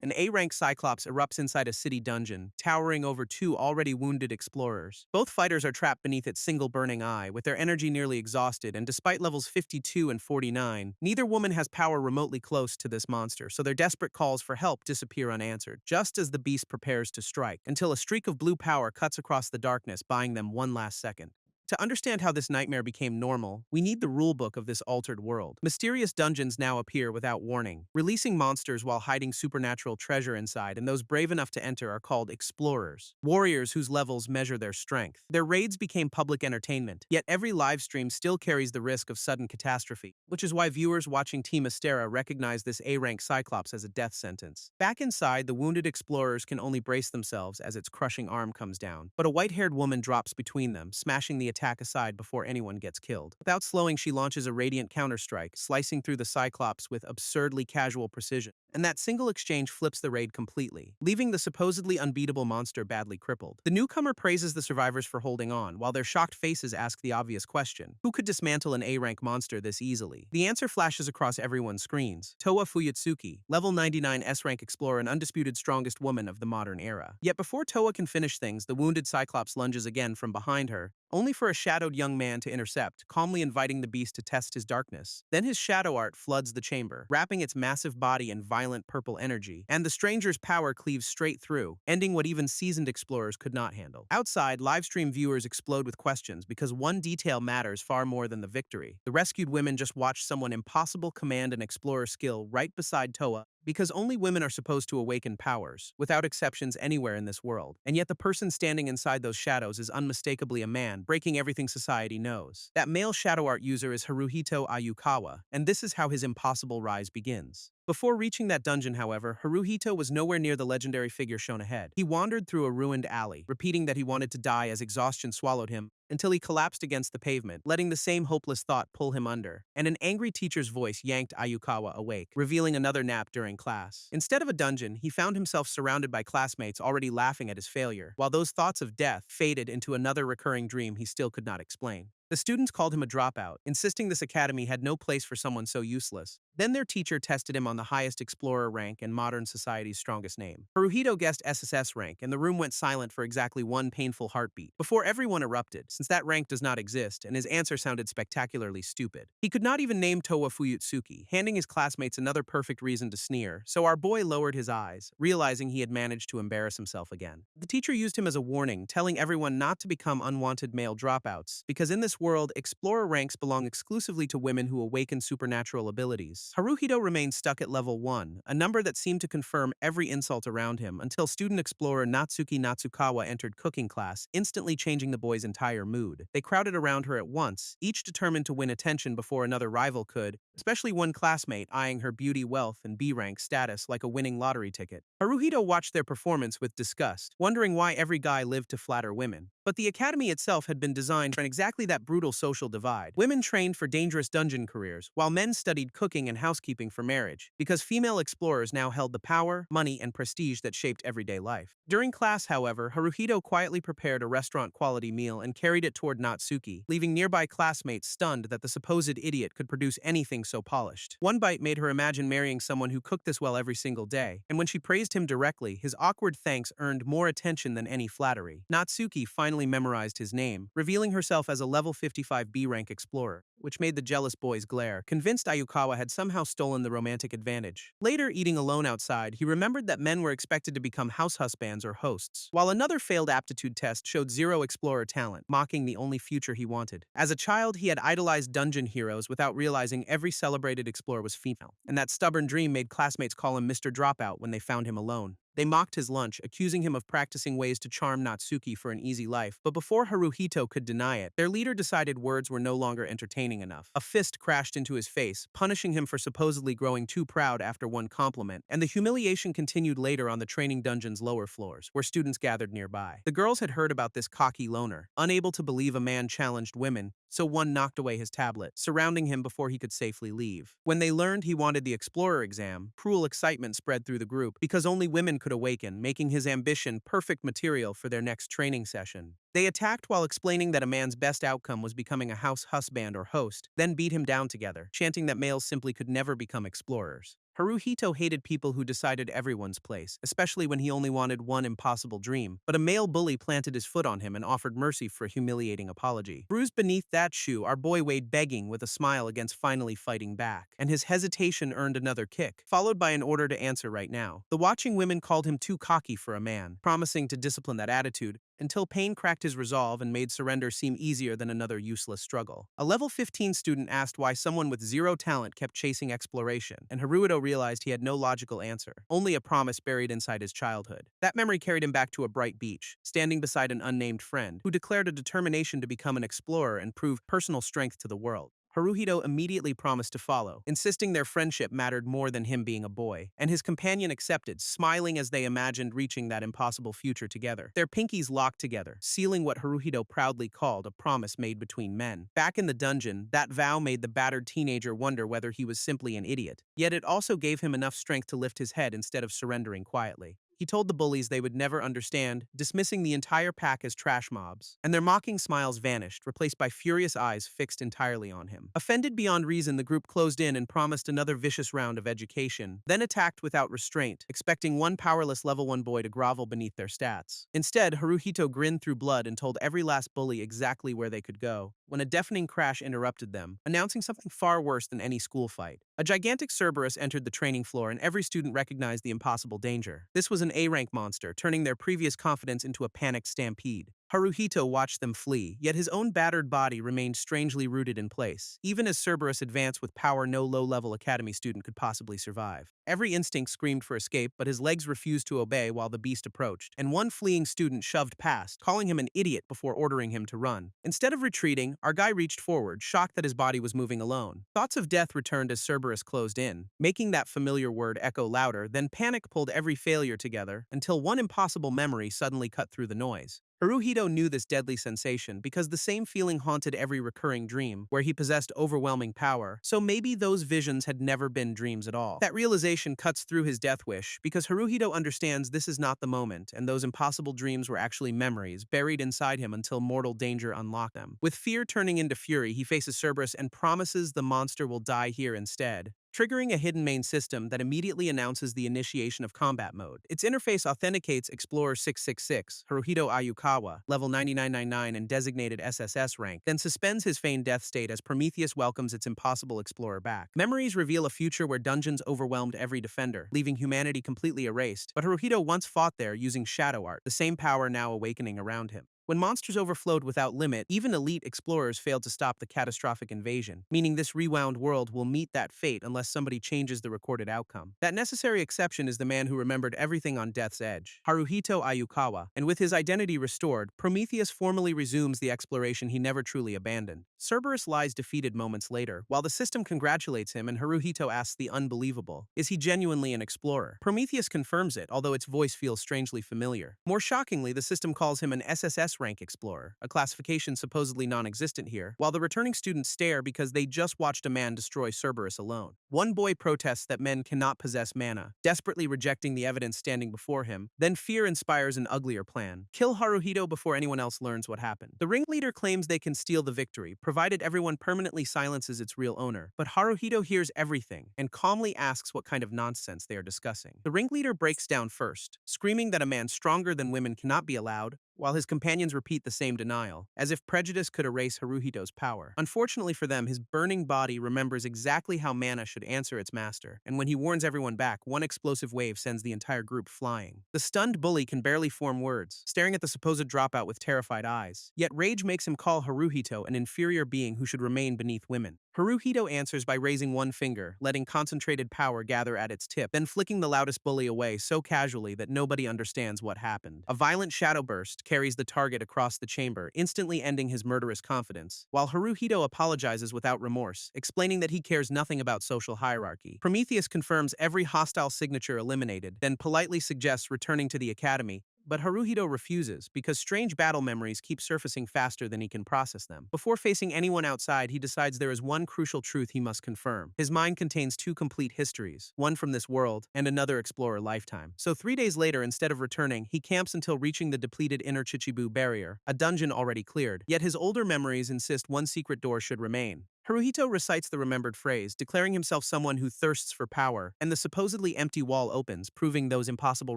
An A-rank Cyclops erupts inside a city dungeon, towering over two already wounded explorers. Both fighters are trapped beneath its single burning eye, with their energy nearly exhausted, and despite levels 52 and 49, neither woman has power remotely close to this monster, so their desperate calls for help disappear unanswered, just as the beast prepares to strike, until a streak of blue power cuts across the darkness, buying them one last second. To understand how this nightmare became normal, we need the rulebook of this altered world. Mysterious dungeons now appear without warning, releasing monsters while hiding supernatural treasure inside, and those brave enough to enter are called explorers, warriors whose levels measure their strength. Their raids became public entertainment, yet every live stream still carries the risk of sudden catastrophe, which is why viewers watching Team Astera recognize this A-rank Cyclops as a death sentence. Back inside, the wounded explorers can only brace themselves as its crushing arm comes down, but a white-haired woman drops between them, smashing the attack aside before anyone gets killed. Without slowing, she launches a radiant counterstrike, slicing through the Cyclops with absurdly casual precision. And that single exchange flips the raid completely, leaving the supposedly unbeatable monster badly crippled. The newcomer praises the survivors for holding on, while their shocked faces ask the obvious question: who could dismantle an A-rank monster this easily? The answer flashes across everyone's screens: Towa Fuyutsuki, level 99 S-rank explorer and undisputed strongest woman of the modern era. Yet before Towa can finish things, the wounded Cyclops lunges again from behind her, only for a shadowed young man to intercept, calmly inviting the beast to test his darkness. Then his shadow art floods the chamber, wrapping its massive body in violent purple energy, and the stranger's power cleaves straight through, ending what even seasoned explorers could not handle. Outside, livestream viewers explode with questions because one detail matters far more than the victory. The rescued women just watched someone impossible command an explorer skill right beside Towa, because only women are supposed to awaken powers, without exceptions anywhere in this world. And yet the person standing inside those shadows is unmistakably a man, breaking everything society knows. That male shadow art user is Haruhito Ayukawa, and this is how his impossible rise begins. Before reaching that dungeon, however, Haruhito was nowhere near the legendary figure shown ahead. He wandered through a ruined alley, repeating that he wanted to die as exhaustion swallowed him, until he collapsed against the pavement, letting the same hopeless thought pull him under. And an angry teacher's voice yanked Ayukawa awake, revealing another nap during class. Instead of a dungeon, he found himself surrounded by classmates already laughing at his failure, while those thoughts of death faded into another recurring dream he still could not explain. The students called him a dropout, insisting this academy had no place for someone so useless. Then their teacher tested him on the highest explorer rank and modern society's strongest name. Haruhito guessed SSS-Rank, and the room went silent for exactly one painful heartbeat, before everyone erupted, since that rank does not exist, and his answer sounded spectacularly stupid. He could not even name Towa Fuyutsuki, handing his classmates another perfect reason to sneer, so our boy lowered his eyes, realizing he had managed to embarrass himself again. The teacher used him as a warning, telling everyone not to become unwanted male dropouts, because in this world, explorer ranks belong exclusively to women who awaken supernatural abilities. Haruhito remained stuck at level 1, a number that seemed to confirm every insult around him, until student explorer Natsuki Natsukawa entered cooking class, instantly changing the boy's entire mood. They crowded around her at once, each determined to win attention before another rival could, especially one classmate eyeing her beauty, wealth, and B-rank status like a winning lottery ticket. Haruhito watched their performance with disgust, wondering why every guy lived to flatter women. But the academy itself had been designed for exactly that brutal social divide. Women trained for dangerous dungeon careers, while men studied cooking and housekeeping for marriage, because female explorers now held the power, money, and prestige that shaped everyday life. During class, however, Haruhito quietly prepared a restaurant-quality meal and carried it toward Natsuki, leaving nearby classmates stunned that the supposed idiot could produce anything so polished. One bite made her imagine marrying someone who cooked this well every single day, and when she praised him directly, his awkward thanks earned more attention than any flattery. Natsuki finally memorized his name, revealing herself as a level 55 B-rank explorer, which made the jealous boys glare, convinced Ayukawa had somehow stolen the romantic advantage. Later, eating alone outside, he remembered that men were expected to become house husbands or hosts, while another failed aptitude test showed zero explorer talent, mocking the only future he wanted. As a child, he had idolized dungeon heroes without realizing every celebrated explorer was female, and that stubborn dream made classmates call him Mr. Dropout when they found him alone. They mocked his lunch, accusing him of practicing ways to charm Natsuki for an easy life, but before Haruhito could deny it, their leader decided words were no longer entertaining enough. A fist crashed into his face, punishing him for supposedly growing too proud after one compliment, and the humiliation continued later on the training dungeon's lower floors, where students gathered nearby. The girls had heard about this cocky loner, unable to believe a man challenged women, so one knocked away his tablet, surrounding him before he could safely leave. When they learned he wanted the Explorer exam, cruel excitement spread through the group, because only women could awaken, making his ambition perfect material for their next training session. They attacked while explaining that a man's best outcome was becoming a house husband or host, then beat him down together, chanting that males simply could never become explorers. Haruhito hated people who decided everyone's place, especially when he only wanted one impossible dream, but a male bully planted his foot on him and offered mercy for a humiliating apology. Bruised beneath that shoe, our boy weighed begging with a smile against finally fighting back, and his hesitation earned another kick, followed by an order to answer right now. The watching women called him too cocky for a man, promising to discipline that attitude, until pain cracked his resolve and made surrender seem easier than another useless struggle. A level 15 student asked why someone with zero talent kept chasing exploration, and Haruhito realized he had no logical answer, only a promise buried inside his childhood. That memory carried him back to a bright beach, standing beside an unnamed friend, who declared a determination to become an explorer and prove personal strength to the world. Haruhito immediately promised to follow, insisting their friendship mattered more than him being a boy, and his companion accepted, smiling as they imagined reaching that impossible future together. Their pinkies locked together, sealing what Haruhito proudly called a promise made between men. Back in the dungeon, that vow made the battered teenager wonder whether he was simply an idiot. Yet it also gave him enough strength to lift his head instead of surrendering quietly. He told the bullies they would never understand, dismissing the entire pack as trash mobs, and their mocking smiles vanished, replaced by furious eyes fixed entirely on him. Offended beyond reason, the group closed in and promised another vicious round of education, then attacked without restraint, expecting one powerless level 1 boy to grovel beneath their stats. Instead, Haruhito grinned through blood and told every last bully exactly where they could go, when a deafening crash interrupted them, announcing something far worse than any school fight. A gigantic Cerberus entered the training floor and every student recognized the impossible danger. This was an A-rank monster, turning their previous confidence into a panicked stampede. Haruhito watched them flee, yet his own battered body remained strangely rooted in place, even as Cerberus advanced with power no low-level academy student could possibly survive. Every instinct screamed for escape, but his legs refused to obey while the beast approached, and one fleeing student shoved past, calling him an idiot before ordering him to run. Instead of retreating, our guy reached forward, shocked that his body was moving alone. Thoughts of death returned as Cerberus closed in, making that familiar word echo louder, then panic pulled every failure together, until one impossible memory suddenly cut through the noise. Haruhito knew this deadly sensation because the same feeling haunted every recurring dream, where he possessed overwhelming power, so maybe those visions had never been dreams at all. That realization cuts through his death wish, because Haruhito understands this is not the moment, and those impossible dreams were actually memories, buried inside him until mortal danger unlocked them. With fear turning into fury, he faces Cerberus and promises the monster will die here instead, triggering a hidden main system that immediately announces the initiation of combat mode. Its interface authenticates Explorer 666, Haruhito Ayukawa, level 9999 and designated SSS-Rank, then suspends his feigned death state as Prometheus welcomes its impossible explorer back. Memories reveal a future where dungeons overwhelmed every defender, leaving humanity completely erased, but Haruhito once fought there using shadow art, the same power now awakening around him. When monsters overflowed without limit, even elite explorers failed to stop the catastrophic invasion, meaning this rewound world will meet that fate unless somebody changes the recorded outcome. That necessary exception is the man who remembered everything on death's edge, Haruhito Ayukawa, and with his identity restored, Prometheus formally resumes the exploration he never truly abandoned. Cerberus lies defeated moments later, while the system congratulates him and Haruhito asks the unbelievable, is he genuinely an explorer? Prometheus confirms it, although its voice feels strangely familiar. More shockingly, the system calls him an SSS-Rank explorer, a classification supposedly non-existent here, while the returning students stare because they just watched a man destroy Cerberus alone. One boy protests that men cannot possess mana, desperately rejecting the evidence standing before him. Then fear inspires an uglier plan. Kill Haruhito before anyone else learns what happened. The ringleader claims they can steal the victory, provided everyone permanently silences its real owner. But Haruhito hears everything, and calmly asks what kind of nonsense they are discussing. The ringleader breaks down first, screaming that a man stronger than women cannot be allowed, while his companions repeat the same denial, as if prejudice could erase Haruhito's power. Unfortunately for them, his burning body remembers exactly how mana should answer its master, and when he warns everyone back, one explosive wave sends the entire group flying. The stunned bully can barely form words, staring at the supposed dropout with terrified eyes. Yet rage makes him call Haruhito an inferior being who should remain beneath women. Haruhito answers by raising one finger, letting concentrated power gather at its tip, then flicking the loudest bully away so casually that nobody understands what happened. A violent shadow burst carries the target across the chamber, instantly ending his murderous confidence, while Haruhito apologizes without remorse, explaining that he cares nothing about social hierarchy. Prometheus confirms every hostile signature eliminated, then politely suggests returning to the academy, but Haruhito refuses because strange battle memories keep surfacing faster than he can process them. Before facing anyone outside, he decides there is one crucial truth he must confirm. His mind contains two complete histories, one from this world and another explorer lifetime. So 3 days later, instead of returning, he camps until reaching the depleted inner Chichibu barrier, a dungeon already cleared. Yet his older memories insist one secret door should remain. Haruhito recites the remembered phrase, declaring himself someone who thirsts for power, and the supposedly empty wall opens, proving those impossible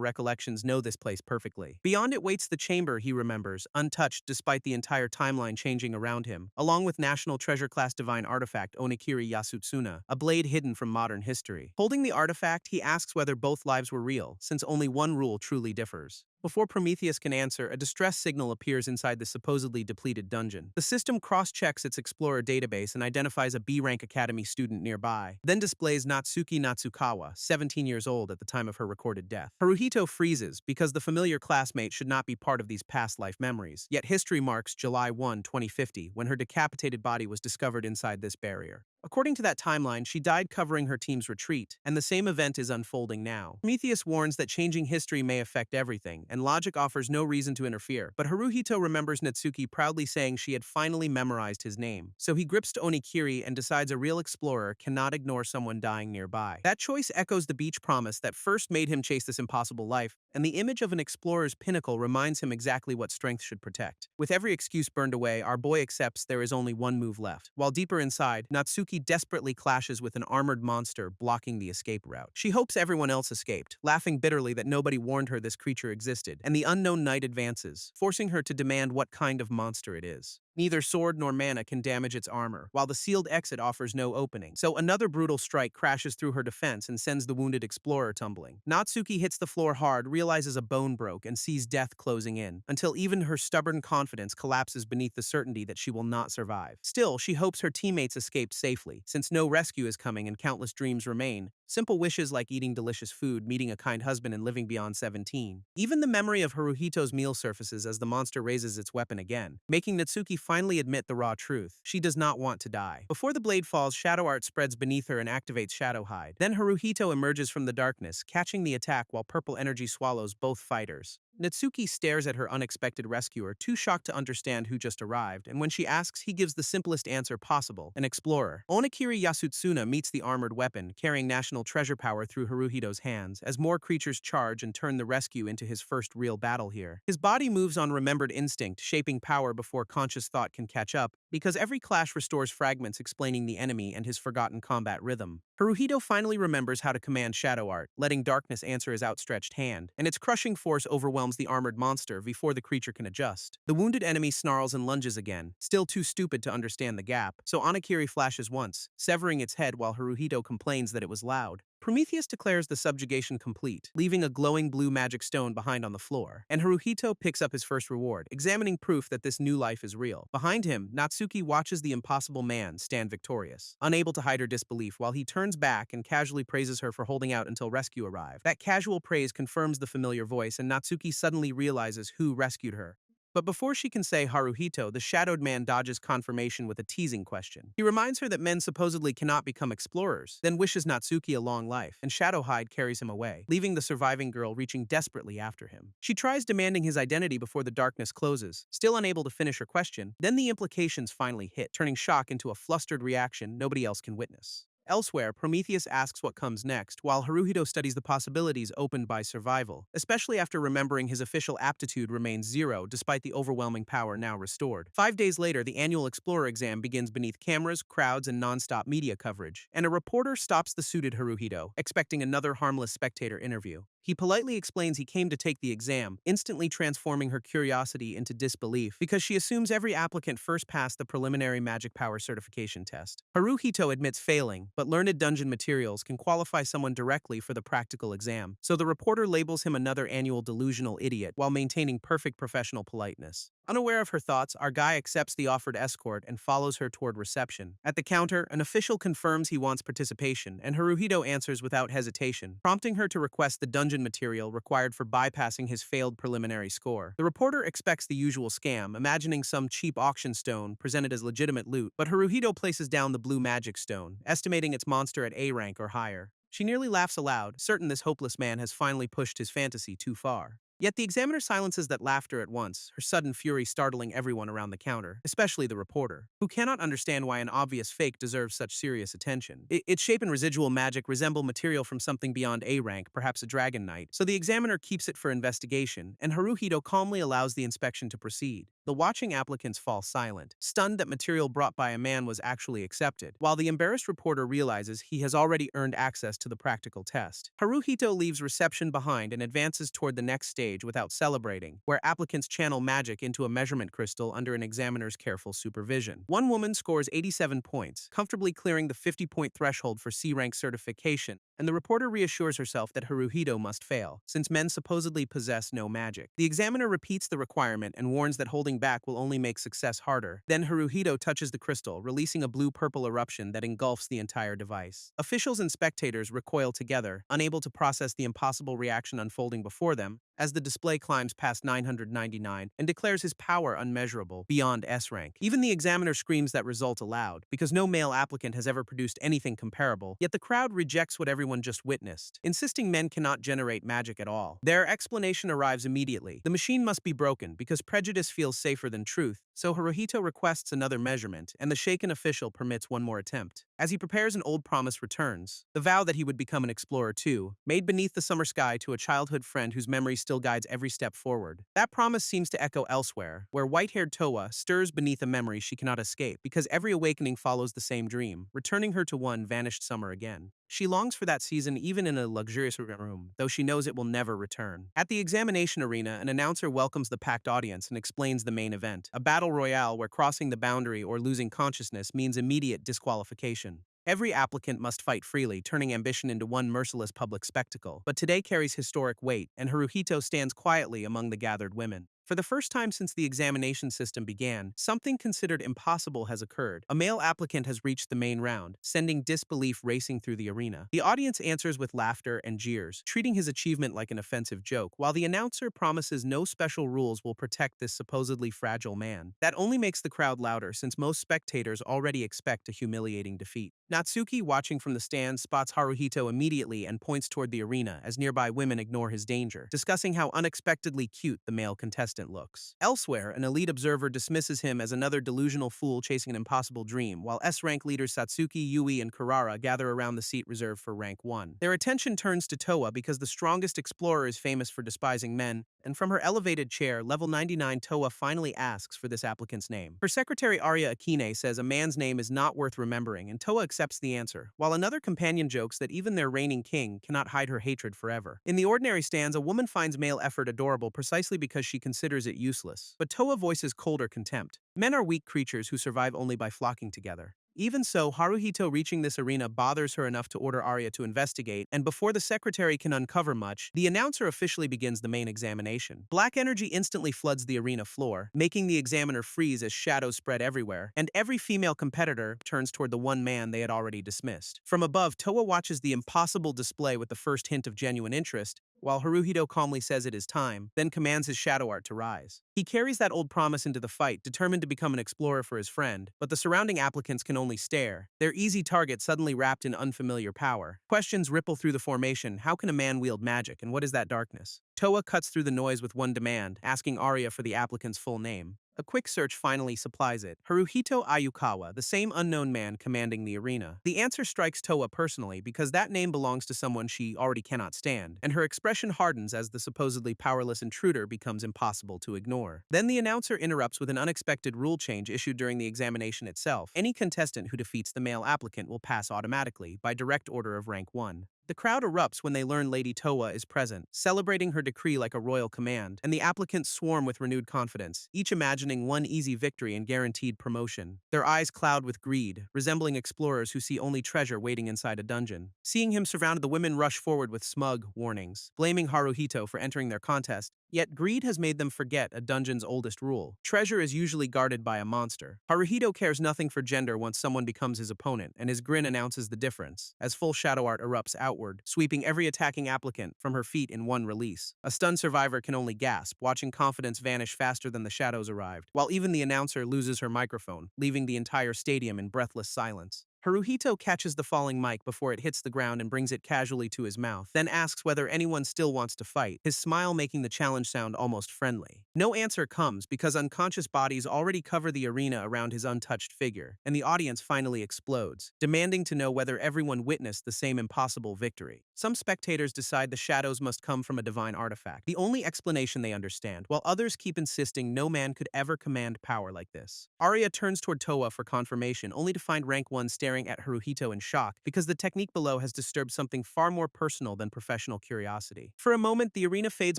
recollections know this place perfectly. Beyond it waits the chamber he remembers, untouched despite the entire timeline changing around him, along with National Treasure Class Divine Artifact Onikiri Yasutsuna, a blade hidden from modern history. Holding the artifact, he asks whether both lives were real, since only one rule truly differs. Before Prometheus can answer, a distress signal appears inside the supposedly depleted dungeon. The system cross-checks its Explorer database and identifies a B-rank academy student nearby, then displays Natsuki Natsukawa, 17 years old at the time of her recorded death. Haruhito freezes because the familiar classmate should not be part of these past life memories, yet history marks July 1, 2050, when her decapitated body was discovered inside this barrier. According to that timeline, she died covering her team's retreat, and the same event is unfolding now. Prometheus warns that changing history may affect everything, and logic offers no reason to interfere, but Haruhito remembers Natsuki proudly saying she had finally memorized his name. So he grips to Onikiri and decides a real explorer cannot ignore someone dying nearby. That choice echoes the beach promise that first made him chase this impossible life, and the image of an explorer's pinnacle reminds him exactly what strength should protect. With every excuse burned away, our boy accepts there is only one move left. While deeper inside, Natsuki desperately clashes with an armored monster blocking the escape route. She hopes everyone else escaped, laughing bitterly that nobody warned her this creature existed, and the unknown knight advances, forcing her to demand what kind of monster it is. Neither sword nor mana can damage its armor, while the sealed exit offers no opening. So another brutal strike crashes through her defense and sends the wounded explorer tumbling. Natsuki hits the floor hard, realizes a bone broke, and sees death closing in, until even her stubborn confidence collapses beneath the certainty that she will not survive. Still, she hopes her teammates escaped safely, since no rescue is coming and countless dreams remain. Simple wishes like eating delicious food, meeting a kind husband, and living beyond 17. Even the memory of Haruhito's meal surfaces as the monster raises its weapon again, making Natsuki finally admit the raw truth. She does not want to die. Before the blade falls, shadow art spreads beneath her and activates Shadow Hide. Then Haruhito emerges from the darkness, catching the attack while purple energy swallows both fighters. Natsuki stares at her unexpected rescuer, too shocked to understand who just arrived, and when she asks, he gives the simplest answer possible, an explorer. Onikiri Yasutsuna meets the armored weapon, carrying national treasure power through Haruhito's hands, as more creatures charge and turn the rescue into his first real battle here. His body moves on remembered instinct, shaping power before conscious thought can catch up, because every clash restores fragments explaining the enemy and his forgotten combat rhythm. Haruhito finally remembers how to command Shadow Art, letting darkness answer his outstretched hand, and its crushing force overwhelms the armored monster before the creature can adjust. The wounded enemy snarls and lunges again, still too stupid to understand the gap, so Onikiri flashes once, severing its head while Haruhito complains that it was loud. Prometheus declares the subjugation complete, leaving a glowing blue magic stone behind on the floor, and Haruhito picks up his first reward, examining proof that this new life is real. Behind him, Natsuki watches the impossible man stand victorious, unable to hide her disbelief while he turns back and casually praises her for holding out until rescue arrived. That casual praise confirms the familiar voice, and Natsuki suddenly realizes who rescued her. But before she can say Haruhito, the shadowed man dodges confirmation with a teasing question. He reminds her that men supposedly cannot become explorers, then wishes Natsuki a long life, and Shadowhide carries him away, leaving the surviving girl reaching desperately after him. She tries demanding his identity before the darkness closes, still unable to finish her question. Then the implications finally hit, turning shock into a flustered reaction nobody else can witness. Elsewhere, Prometheus asks what comes next, while Haruhito studies the possibilities opened by survival, especially after remembering his official aptitude remains 0 despite the overwhelming power now restored. 5 days later, the annual Explorer exam begins beneath cameras, crowds, and non-stop media coverage, and a reporter stops the suited Haruhito, expecting another harmless spectator interview. He politely explains he came to take the exam, instantly transforming her curiosity into disbelief because she assumes every applicant first passed the preliminary magic power certification test. Haruhito admits failing, but learned dungeon materials can qualify someone directly for the practical exam, so the reporter labels him another annual delusional idiot while maintaining perfect professional politeness. Unaware of her thoughts, our guy accepts the offered escort and follows her toward reception. At the counter, an official confirms he wants participation, and Haruhito answers without hesitation, prompting her to request the dungeon material required for bypassing his failed preliminary score. The reporter expects the usual scam, imagining some cheap auction stone presented as legitimate loot, but Haruhito places down the blue magic stone, estimating its monster at A rank or higher. She nearly laughs aloud, certain this hopeless man has finally pushed his fantasy too far. Yet the examiner silences that laughter at once, her sudden fury startling everyone around the counter, especially the reporter, who cannot understand why an obvious fake deserves such serious attention. Its shape and residual magic resemble material from something beyond A rank, perhaps a dragon knight, so the examiner keeps it for investigation, and Haruhito calmly allows the inspection to proceed. The watching applicants fall silent, stunned that material brought by a man was actually accepted, while the embarrassed reporter realizes he has already earned access to the practical test. Haruhito leaves reception behind and advances toward the next stage without celebrating, where applicants channel magic into a measurement crystal under an examiner's careful supervision. One woman scores 87 points, comfortably clearing the 50-point threshold for C-rank certification, and the reporter reassures herself that Haruhito must fail, since men supposedly possess no magic. The examiner repeats the requirement and warns that holding back will only make success harder. Then Haruhito touches the crystal, releasing a blue-purple eruption that engulfs the entire device. Officials and spectators recoil together, unable to process the impossible reaction unfolding before them, as the display climbs past 999 and declares his power unmeasurable, beyond S-rank. Even the examiner screams that result aloud, because no male applicant has ever produced anything comparable, yet the crowd rejects what everyone just witnessed, insisting men cannot generate magic at all. Their explanation arrives immediately. The machine must be broken, because prejudice feels safer than truth, so Haruhito requests another measurement, and the shaken official permits one more attempt. As he prepares, an old promise returns, the vow that he would become an explorer too, made beneath the summer sky to a childhood friend whose memory still guides every step forward. That promise seems to echo elsewhere, where white-haired Towa stirs beneath a memory she cannot escape, because every awakening follows the same dream, returning her to one vanished summer again. She longs for that season even in a luxurious room, though she knows it will never return. At the examination arena, an announcer welcomes the packed audience and explains the main event, a battle royale where crossing the boundary or losing consciousness means immediate disqualification. Every applicant must fight freely, turning ambition into one merciless public spectacle. But today carries historic weight, and Haruhito stands quietly among the gathered women. For the first time since the examination system began, something considered impossible has occurred. A male applicant has reached the main round, sending disbelief racing through the arena. The audience answers with laughter and jeers, treating his achievement like an offensive joke, while the announcer promises no special rules will protect this supposedly fragile man. That only makes the crowd louder, since most spectators already expect a humiliating defeat. Natsuki, watching from the stands, spots Haruhito immediately and points toward the arena as nearby women ignore his danger, discussing how unexpectedly cute the male contestant looks. Elsewhere, an elite observer dismisses him as another delusional fool chasing an impossible dream, while S-rank leaders Satsuki, Yui, and Kurara gather around the seat reserved for rank 1. Their attention turns to Towa because the strongest explorer is famous for despising men, and from her elevated chair, level 99 Towa finally asks for this applicant's name. Her secretary Arya Akine says a man's name is not worth remembering, and Towa accepts the answer, while another companion jokes that even their reigning king cannot hide her hatred forever. In the ordinary stands, a woman finds male effort adorable precisely because she considers it useless, but Towa voices colder contempt. Men are weak creatures who survive only by flocking together. Even so, Haruhito reaching this arena bothers her enough to order Arya to investigate, and before the secretary can uncover much, the announcer officially begins the main examination. Black energy instantly floods the arena floor, making the examiner freeze as shadows spread everywhere, and every female competitor turns toward the one man they had already dismissed. From above, Towa watches the impossible display with the first hint of genuine interest, while Haruhito calmly says it is time, then commands his shadow art to rise. He carries that old promise into the fight, determined to become an explorer for his friend, but the surrounding applicants can only stare, their easy target suddenly wrapped in unfamiliar power. Questions ripple through the formation: how can a man wield magic, and what is that darkness? Towa cuts through the noise with one demand, asking Arya for the applicant's full name. A quick search finally supplies it: Haruhito Ayukawa, the same unknown man commanding the arena. The answer strikes Towa personally because that name belongs to someone she already cannot stand, and her expression hardens as the supposedly powerless intruder becomes impossible to ignore. Then the announcer interrupts with an unexpected rule change issued during the examination itself. Any contestant who defeats the male applicant will pass automatically, by direct order of rank 1. The crowd erupts when they learn Lady Towa is present, celebrating her decree like a royal command, and the applicants swarm with renewed confidence, each imagining one easy victory and guaranteed promotion. Their eyes cloud with greed, resembling explorers who see only treasure waiting inside a dungeon. Seeing him surrounded, the women rush forward with smug warnings, blaming Haruhito for entering their contest. Yet greed has made them forget a dungeon's oldest rule: treasure is usually guarded by a monster. Haruhito cares nothing for gender once someone becomes his opponent, and his grin announces the difference, as full shadow art erupts outward, sweeping every attacking applicant from her feet in one release. A stunned survivor can only gasp, watching confidence vanish faster than the shadows arrived, while even the announcer loses her microphone, leaving the entire stadium in breathless silence. Haruhito catches the falling mic before it hits the ground and brings it casually to his mouth, then asks whether anyone still wants to fight, his smile making the challenge sound almost friendly. No answer comes because unconscious bodies already cover the arena around his untouched figure, and the audience finally explodes, demanding to know whether everyone witnessed the same impossible victory. Some spectators decide the shadows must come from a divine artifact, the only explanation they understand, while others keep insisting no man could ever command power like this. Arya turns toward Towa for confirmation, only to find Rank 1 staring at Haruhito in shock because the technique below has disturbed something far more personal than professional curiosity. For a moment, the arena fades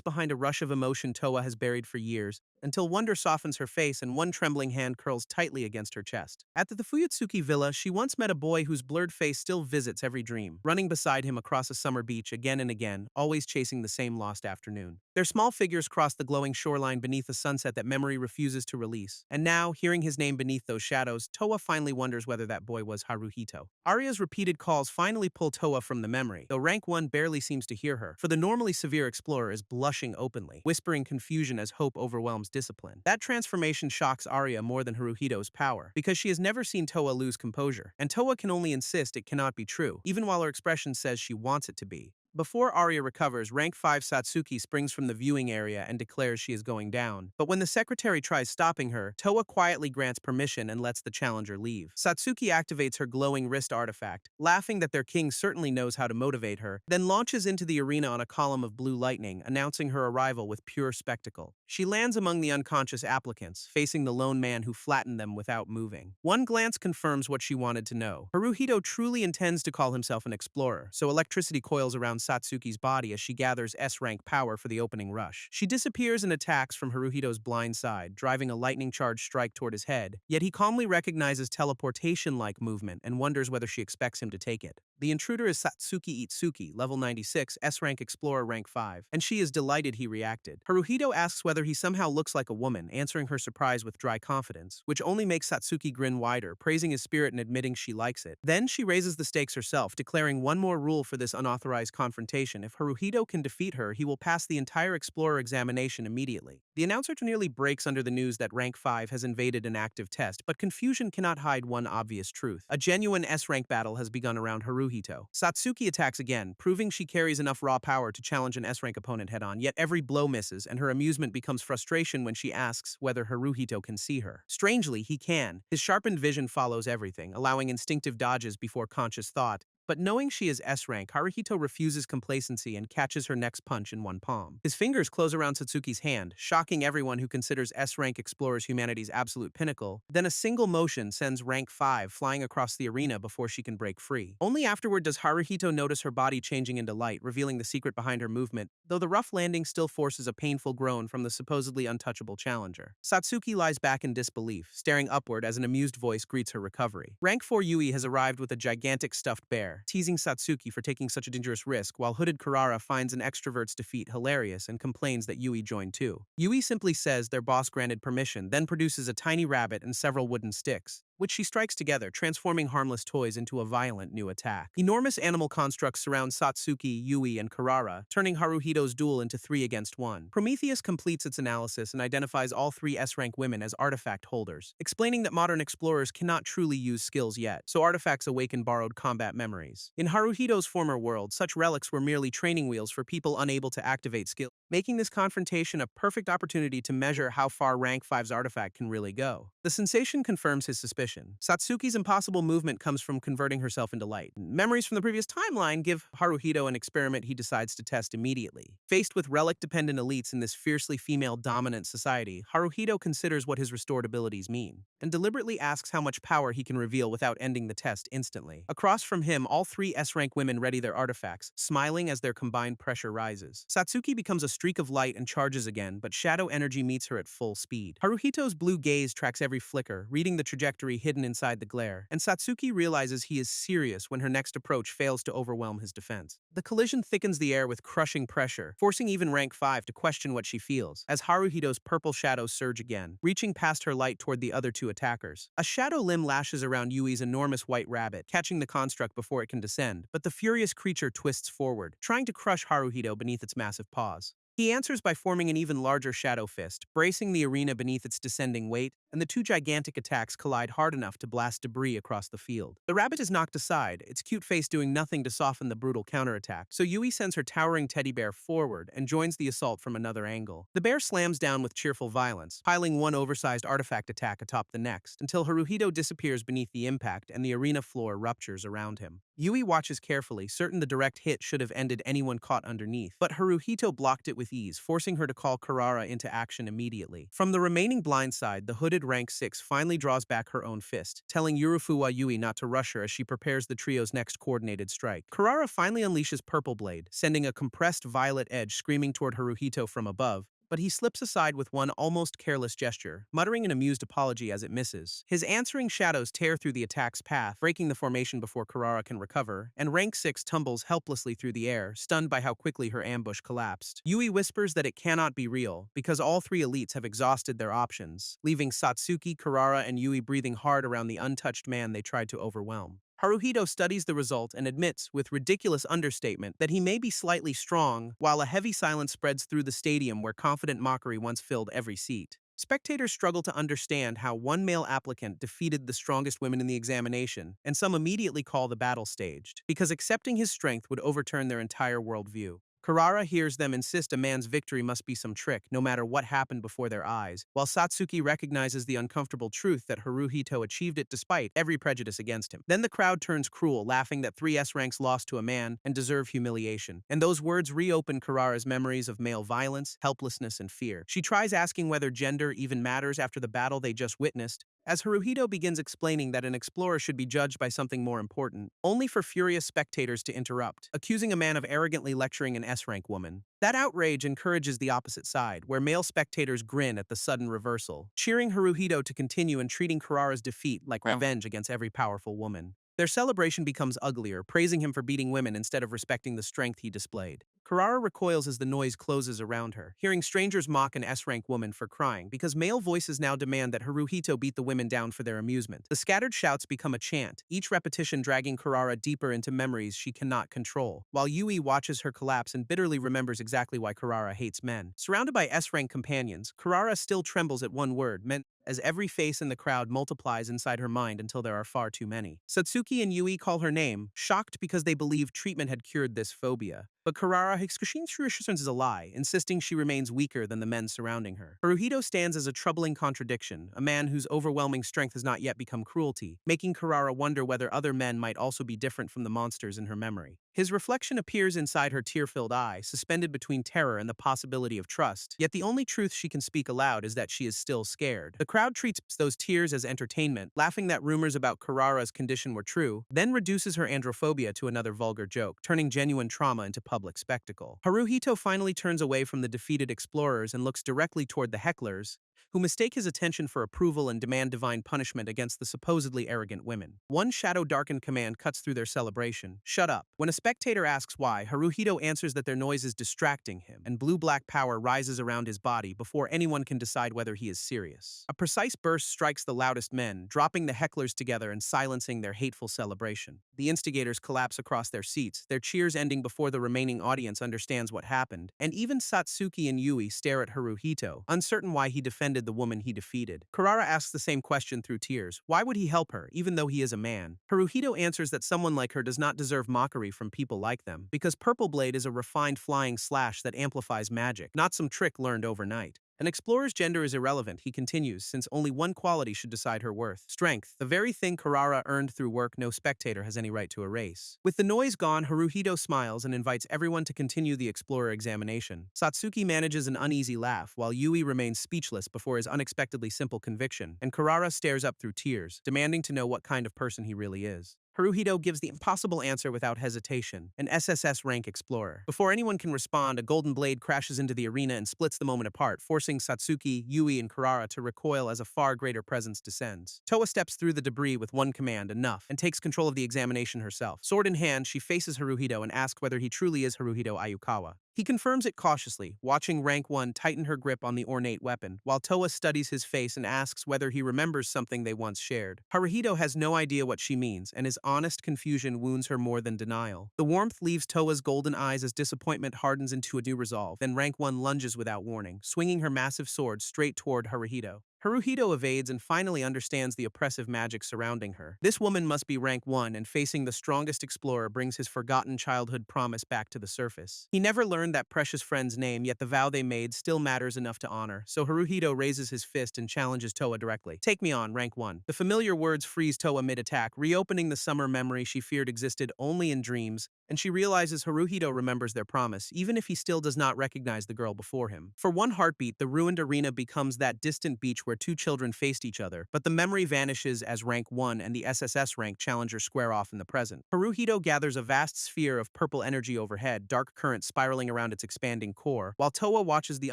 behind a rush of emotion Towa has buried for years, until wonder softens her face and one trembling hand curls tightly against her chest. At the Fuyutsuki villa, she once met a boy whose blurred face still visits every dream, running beside him across a summer beach again and again, always chasing the same lost afternoon. Their small figures cross the glowing shoreline beneath a sunset that memory refuses to release. And now, hearing his name beneath those shadows, Towa finally wonders whether that boy was Haruhito. Arya's repeated calls finally pull Towa from the memory, though Rank 1 barely seems to hear her, for the normally severe explorer is blushing openly, whispering confusion as hope overwhelms discipline. That transformation shocks Arya more than Haruhito's power, because she has never seen Towa lose composure, and Towa can only insist it cannot be true, even while her expression says she wants it to be. Before Arya recovers, Rank 5 Satsuki springs from the viewing area and declares she is going down. But when the secretary tries stopping her, Towa quietly grants permission and lets the challenger leave. Satsuki activates her glowing wrist artifact, laughing that their king certainly knows how to motivate her, then launches into the arena on a column of blue lightning, announcing her arrival with pure spectacle. She lands among the unconscious applicants, facing the lone man who flattened them without moving. One glance confirms what she wanted to know. Haruhito truly intends to call himself an explorer, so electricity coils around Satsuki's body as she gathers S-rank power for the opening rush. She disappears and attacks from Haruhito's blind side, driving a lightning-charged strike toward his head, yet he calmly recognizes teleportation-like movement and wonders whether she expects him to take it. The intruder is Satsuki Itsuki, level 96, S-rank explorer rank 5, and she is delighted he reacted. Haruhito asks whether he somehow looks like a woman, answering her surprise with dry confidence, which only makes Satsuki grin wider, praising his spirit and admitting she likes it. Then she raises the stakes herself, declaring one more rule for this unauthorized confrontation. If Haruhito can defeat her, he will pass the entire explorer examination immediately. The announcer nearly breaks under the news that rank 5 has invaded an active test, but confusion cannot hide one obvious truth. A genuine S-rank battle has begun around Haruhito. Satsuki attacks again, proving she carries enough raw power to challenge an S-rank opponent head-on, yet every blow misses, and her amusement becomes frustration when she asks whether Haruhito can see her. Strangely, he can. His sharpened vision follows everything, allowing instinctive dodges before conscious thought. But knowing she is S-rank, Haruhito refuses complacency and catches her next punch in one palm. His fingers close around Satsuki's hand, shocking everyone who considers S-rank explorers humanity's absolute pinnacle. Then a single motion sends rank 5 flying across the arena before she can break free. Only afterward does Haruhito notice her body changing into light, revealing the secret behind her movement, though the rough landing still forces a painful groan from the supposedly untouchable challenger. Satsuki lies back in disbelief, staring upward as an amused voice greets her recovery. Rank 4 Yui has arrived with a gigantic stuffed bear, teasing Satsuki for taking such a dangerous risk, while hooded Kurara finds an extrovert's defeat hilarious and complains that Yui joined too. Yui simply says their boss granted permission, then produces a tiny rabbit and several wooden sticks, which she strikes together, transforming harmless toys into a violent new attack. Enormous animal constructs surround Satsuki, Yui, and Kurara, turning Haruhito's duel into 3 against 1. Prometheus completes its analysis and identifies all 3 S-rank women as artifact holders, explaining that modern explorers cannot truly use skills yet, so artifacts awaken borrowed combat memories. In Haruhito's former world, such relics were merely training wheels for people unable to activate skills, making this confrontation a perfect opportunity to measure how far rank 5's artifact can really go. The sensation confirms his suspicion. Satsuki's impossible movement comes from converting herself into light. Memories from the previous timeline give Haruhito an experiment he decides to test immediately. Faced with relic-dependent elites in this fiercely female-dominant society, Haruhito considers what his restored abilities mean, and deliberately asks how much power he can reveal without ending the test instantly. Across from him, all 3 S-rank women ready their artifacts, smiling as their combined pressure rises. Satsuki becomes a streak of light and charges again, but shadow energy meets her at full speed. Haruhito's blue gaze tracks every flicker, reading the trajectory hidden inside the glare, and Satsuki realizes he is serious when her next approach fails to overwhelm his defense. The collision thickens the air with crushing pressure, forcing even rank 5 to question what she feels, as Haruhito's purple shadows surge again, reaching past her light toward the other 2 attackers. A shadow limb lashes around Yui's enormous white rabbit, catching the construct before it can descend, but the furious creature twists forward, trying to crush Haruhito beneath its massive paws. He answers by forming an even larger shadow fist, bracing the arena beneath its descending weight, and the two gigantic attacks collide hard enough to blast debris across the field. The rabbit is knocked aside, its cute face doing nothing to soften the brutal counterattack, so Yui sends her towering teddy bear forward and joins the assault from another angle. The bear slams down with cheerful violence, piling one oversized artifact attack atop the next, until Haruhito disappears beneath the impact and the arena floor ruptures around him. Yui watches carefully, certain the direct hit should have ended anyone caught underneath, but Haruhito blocked it with ease, forcing her to call Karara into action immediately. From the remaining blind side, the hooded rank 6 finally draws back her own fist, telling Yurufuwa Yui not to rush her as she prepares the trio's next coordinated strike. Karara finally unleashes Purple Blade, sending a compressed violet edge screaming toward Haruhito from above, but he slips aside with one almost careless gesture, muttering an amused apology as it misses. His answering shadows tear through the attack's path, breaking the formation before Karara can recover, and Rank 6 tumbles helplessly through the air, stunned by how quickly her ambush collapsed. Yui whispers that it cannot be real, because all three elites have exhausted their options, leaving Satsuki, Karara, and Yui breathing hard around the untouched man they tried to overwhelm. Haruhito studies the result and admits, with ridiculous understatement, that he may be slightly strong, while a heavy silence spreads through the stadium where confident mockery once filled every seat. Spectators struggle to understand how one male applicant defeated the strongest women in the examination, and some immediately call the battle staged, because accepting his strength would overturn their entire worldview. Karara hears them insist a man's victory must be some trick, no matter what happened before their eyes, while Satsuki recognizes the uncomfortable truth that Haruhito achieved it despite every prejudice against him. Then the crowd turns cruel, laughing that 3 S-ranks lost to a man and deserve humiliation, and those words reopen Karara's memories of male violence, helplessness, and fear. She tries asking whether gender even matters after the battle they just witnessed, as Haruhito begins explaining that an explorer should be judged by something more important, only for furious spectators to interrupt, accusing a man of arrogantly lecturing an S-rank woman. That outrage encourages the opposite side, where male spectators grin at the sudden reversal, cheering Haruhito to continue and treating Karara's defeat like revenge against every powerful woman. Their celebration becomes uglier, praising him for beating women instead of respecting the strength he displayed. Karara recoils as the noise closes around her, hearing strangers mock an S-rank woman for crying, because male voices now demand that Haruhito beat the women down for their amusement. The scattered shouts become a chant, each repetition dragging Karara deeper into memories she cannot control, while Yui watches her collapse and bitterly remembers exactly why Karara hates men. Surrounded by S-rank companions, Karara still trembles at one word, meant as every face in the crowd multiplies inside her mind until there are far too many. Satsuki and Yui call her name, shocked because they believe treatment had cured this phobia. But Karara is a lie, insisting she remains weaker than the men surrounding her. Haruhito stands as a troubling contradiction, a man whose overwhelming strength has not yet become cruelty, making Karara wonder whether other men might also be different from the monsters in her memory. His reflection appears inside her tear-filled eye, suspended between terror and the possibility of trust, yet the only truth she can speak aloud is that she is still scared. The crowd treats those tears as entertainment, laughing that rumors about Karara's condition were true, then reduces her androphobia to another vulgar joke, turning genuine trauma into public spectacle. Haruhito finally turns away from the defeated explorers and looks directly toward the hecklers, who mistake his attention for approval and demand divine punishment against the supposedly arrogant women. One shadow-darkened command cuts through their celebration: "Shut up." When a spectator asks why, Haruhito answers that their noise is distracting him, and blue-black power rises around his body before anyone can decide whether he is serious. A precise burst strikes the loudest men, dropping the hecklers together and silencing their hateful celebration. The instigators collapse across their seats, their cheers ending before the remaining audience understands what happened, and even Satsuki and Yui stare at Haruhito, uncertain why he defended the woman he defeated. Karara asks the same question through tears. Why would he help her, even though he is a man? Haruhito answers that someone like her does not deserve mockery from people like them, because Purple Blade is a refined flying slash that amplifies magic, not some trick learned overnight. An explorer's gender is irrelevant, he continues, since only one quality should decide her worth: strength, the very thing Karara earned through work no spectator has any right to erase. With the noise gone, Haruhito smiles and invites everyone to continue the explorer examination. Satsuki manages an uneasy laugh, while Yui remains speechless before his unexpectedly simple conviction, and Karara stares up through tears, demanding to know what kind of person he really is. Haruhito gives the impossible answer without hesitation: an SSS-Rank explorer. Before anyone can respond, a golden blade crashes into the arena and splits the moment apart, forcing Satsuki, Yui, and Karara to recoil as a far greater presence descends. Toa steps through the debris with one command: enough, and takes control of the examination herself. Sword in hand, she faces Haruhito and asks whether he truly is Haruhito Ayukawa. He confirms it cautiously, watching Rank 1 tighten her grip on the ornate weapon, while Toa studies his face and asks whether he remembers something they once shared. Haruhito has no idea what she means and is honest confusion wounds her more than denial. The warmth leaves Toa's golden eyes as disappointment hardens into a new resolve. Then Rank 1 lunges without warning, swinging her massive sword straight toward Haruhito. Haruhito evades and finally understands the oppressive magic surrounding her. This woman must be rank 1, and facing the strongest explorer brings his forgotten childhood promise back to the surface. He never learned that precious friend's name, yet the vow they made still matters enough to honor, so Haruhito raises his fist and challenges Toa directly. Take me on, rank 1. The familiar words freeze Toa mid-attack, reopening the summer memory she feared existed only in dreams, and she realizes Haruhito remembers their promise, even if he still does not recognize the girl before him. For one heartbeat, the ruined arena becomes that distant beach where two children faced each other, but the memory vanishes as Rank 1 and the SSS-Rank challenger square off in the present. Haruhito gathers a vast sphere of purple energy overhead, dark current spiraling around its expanding core, while Toa watches the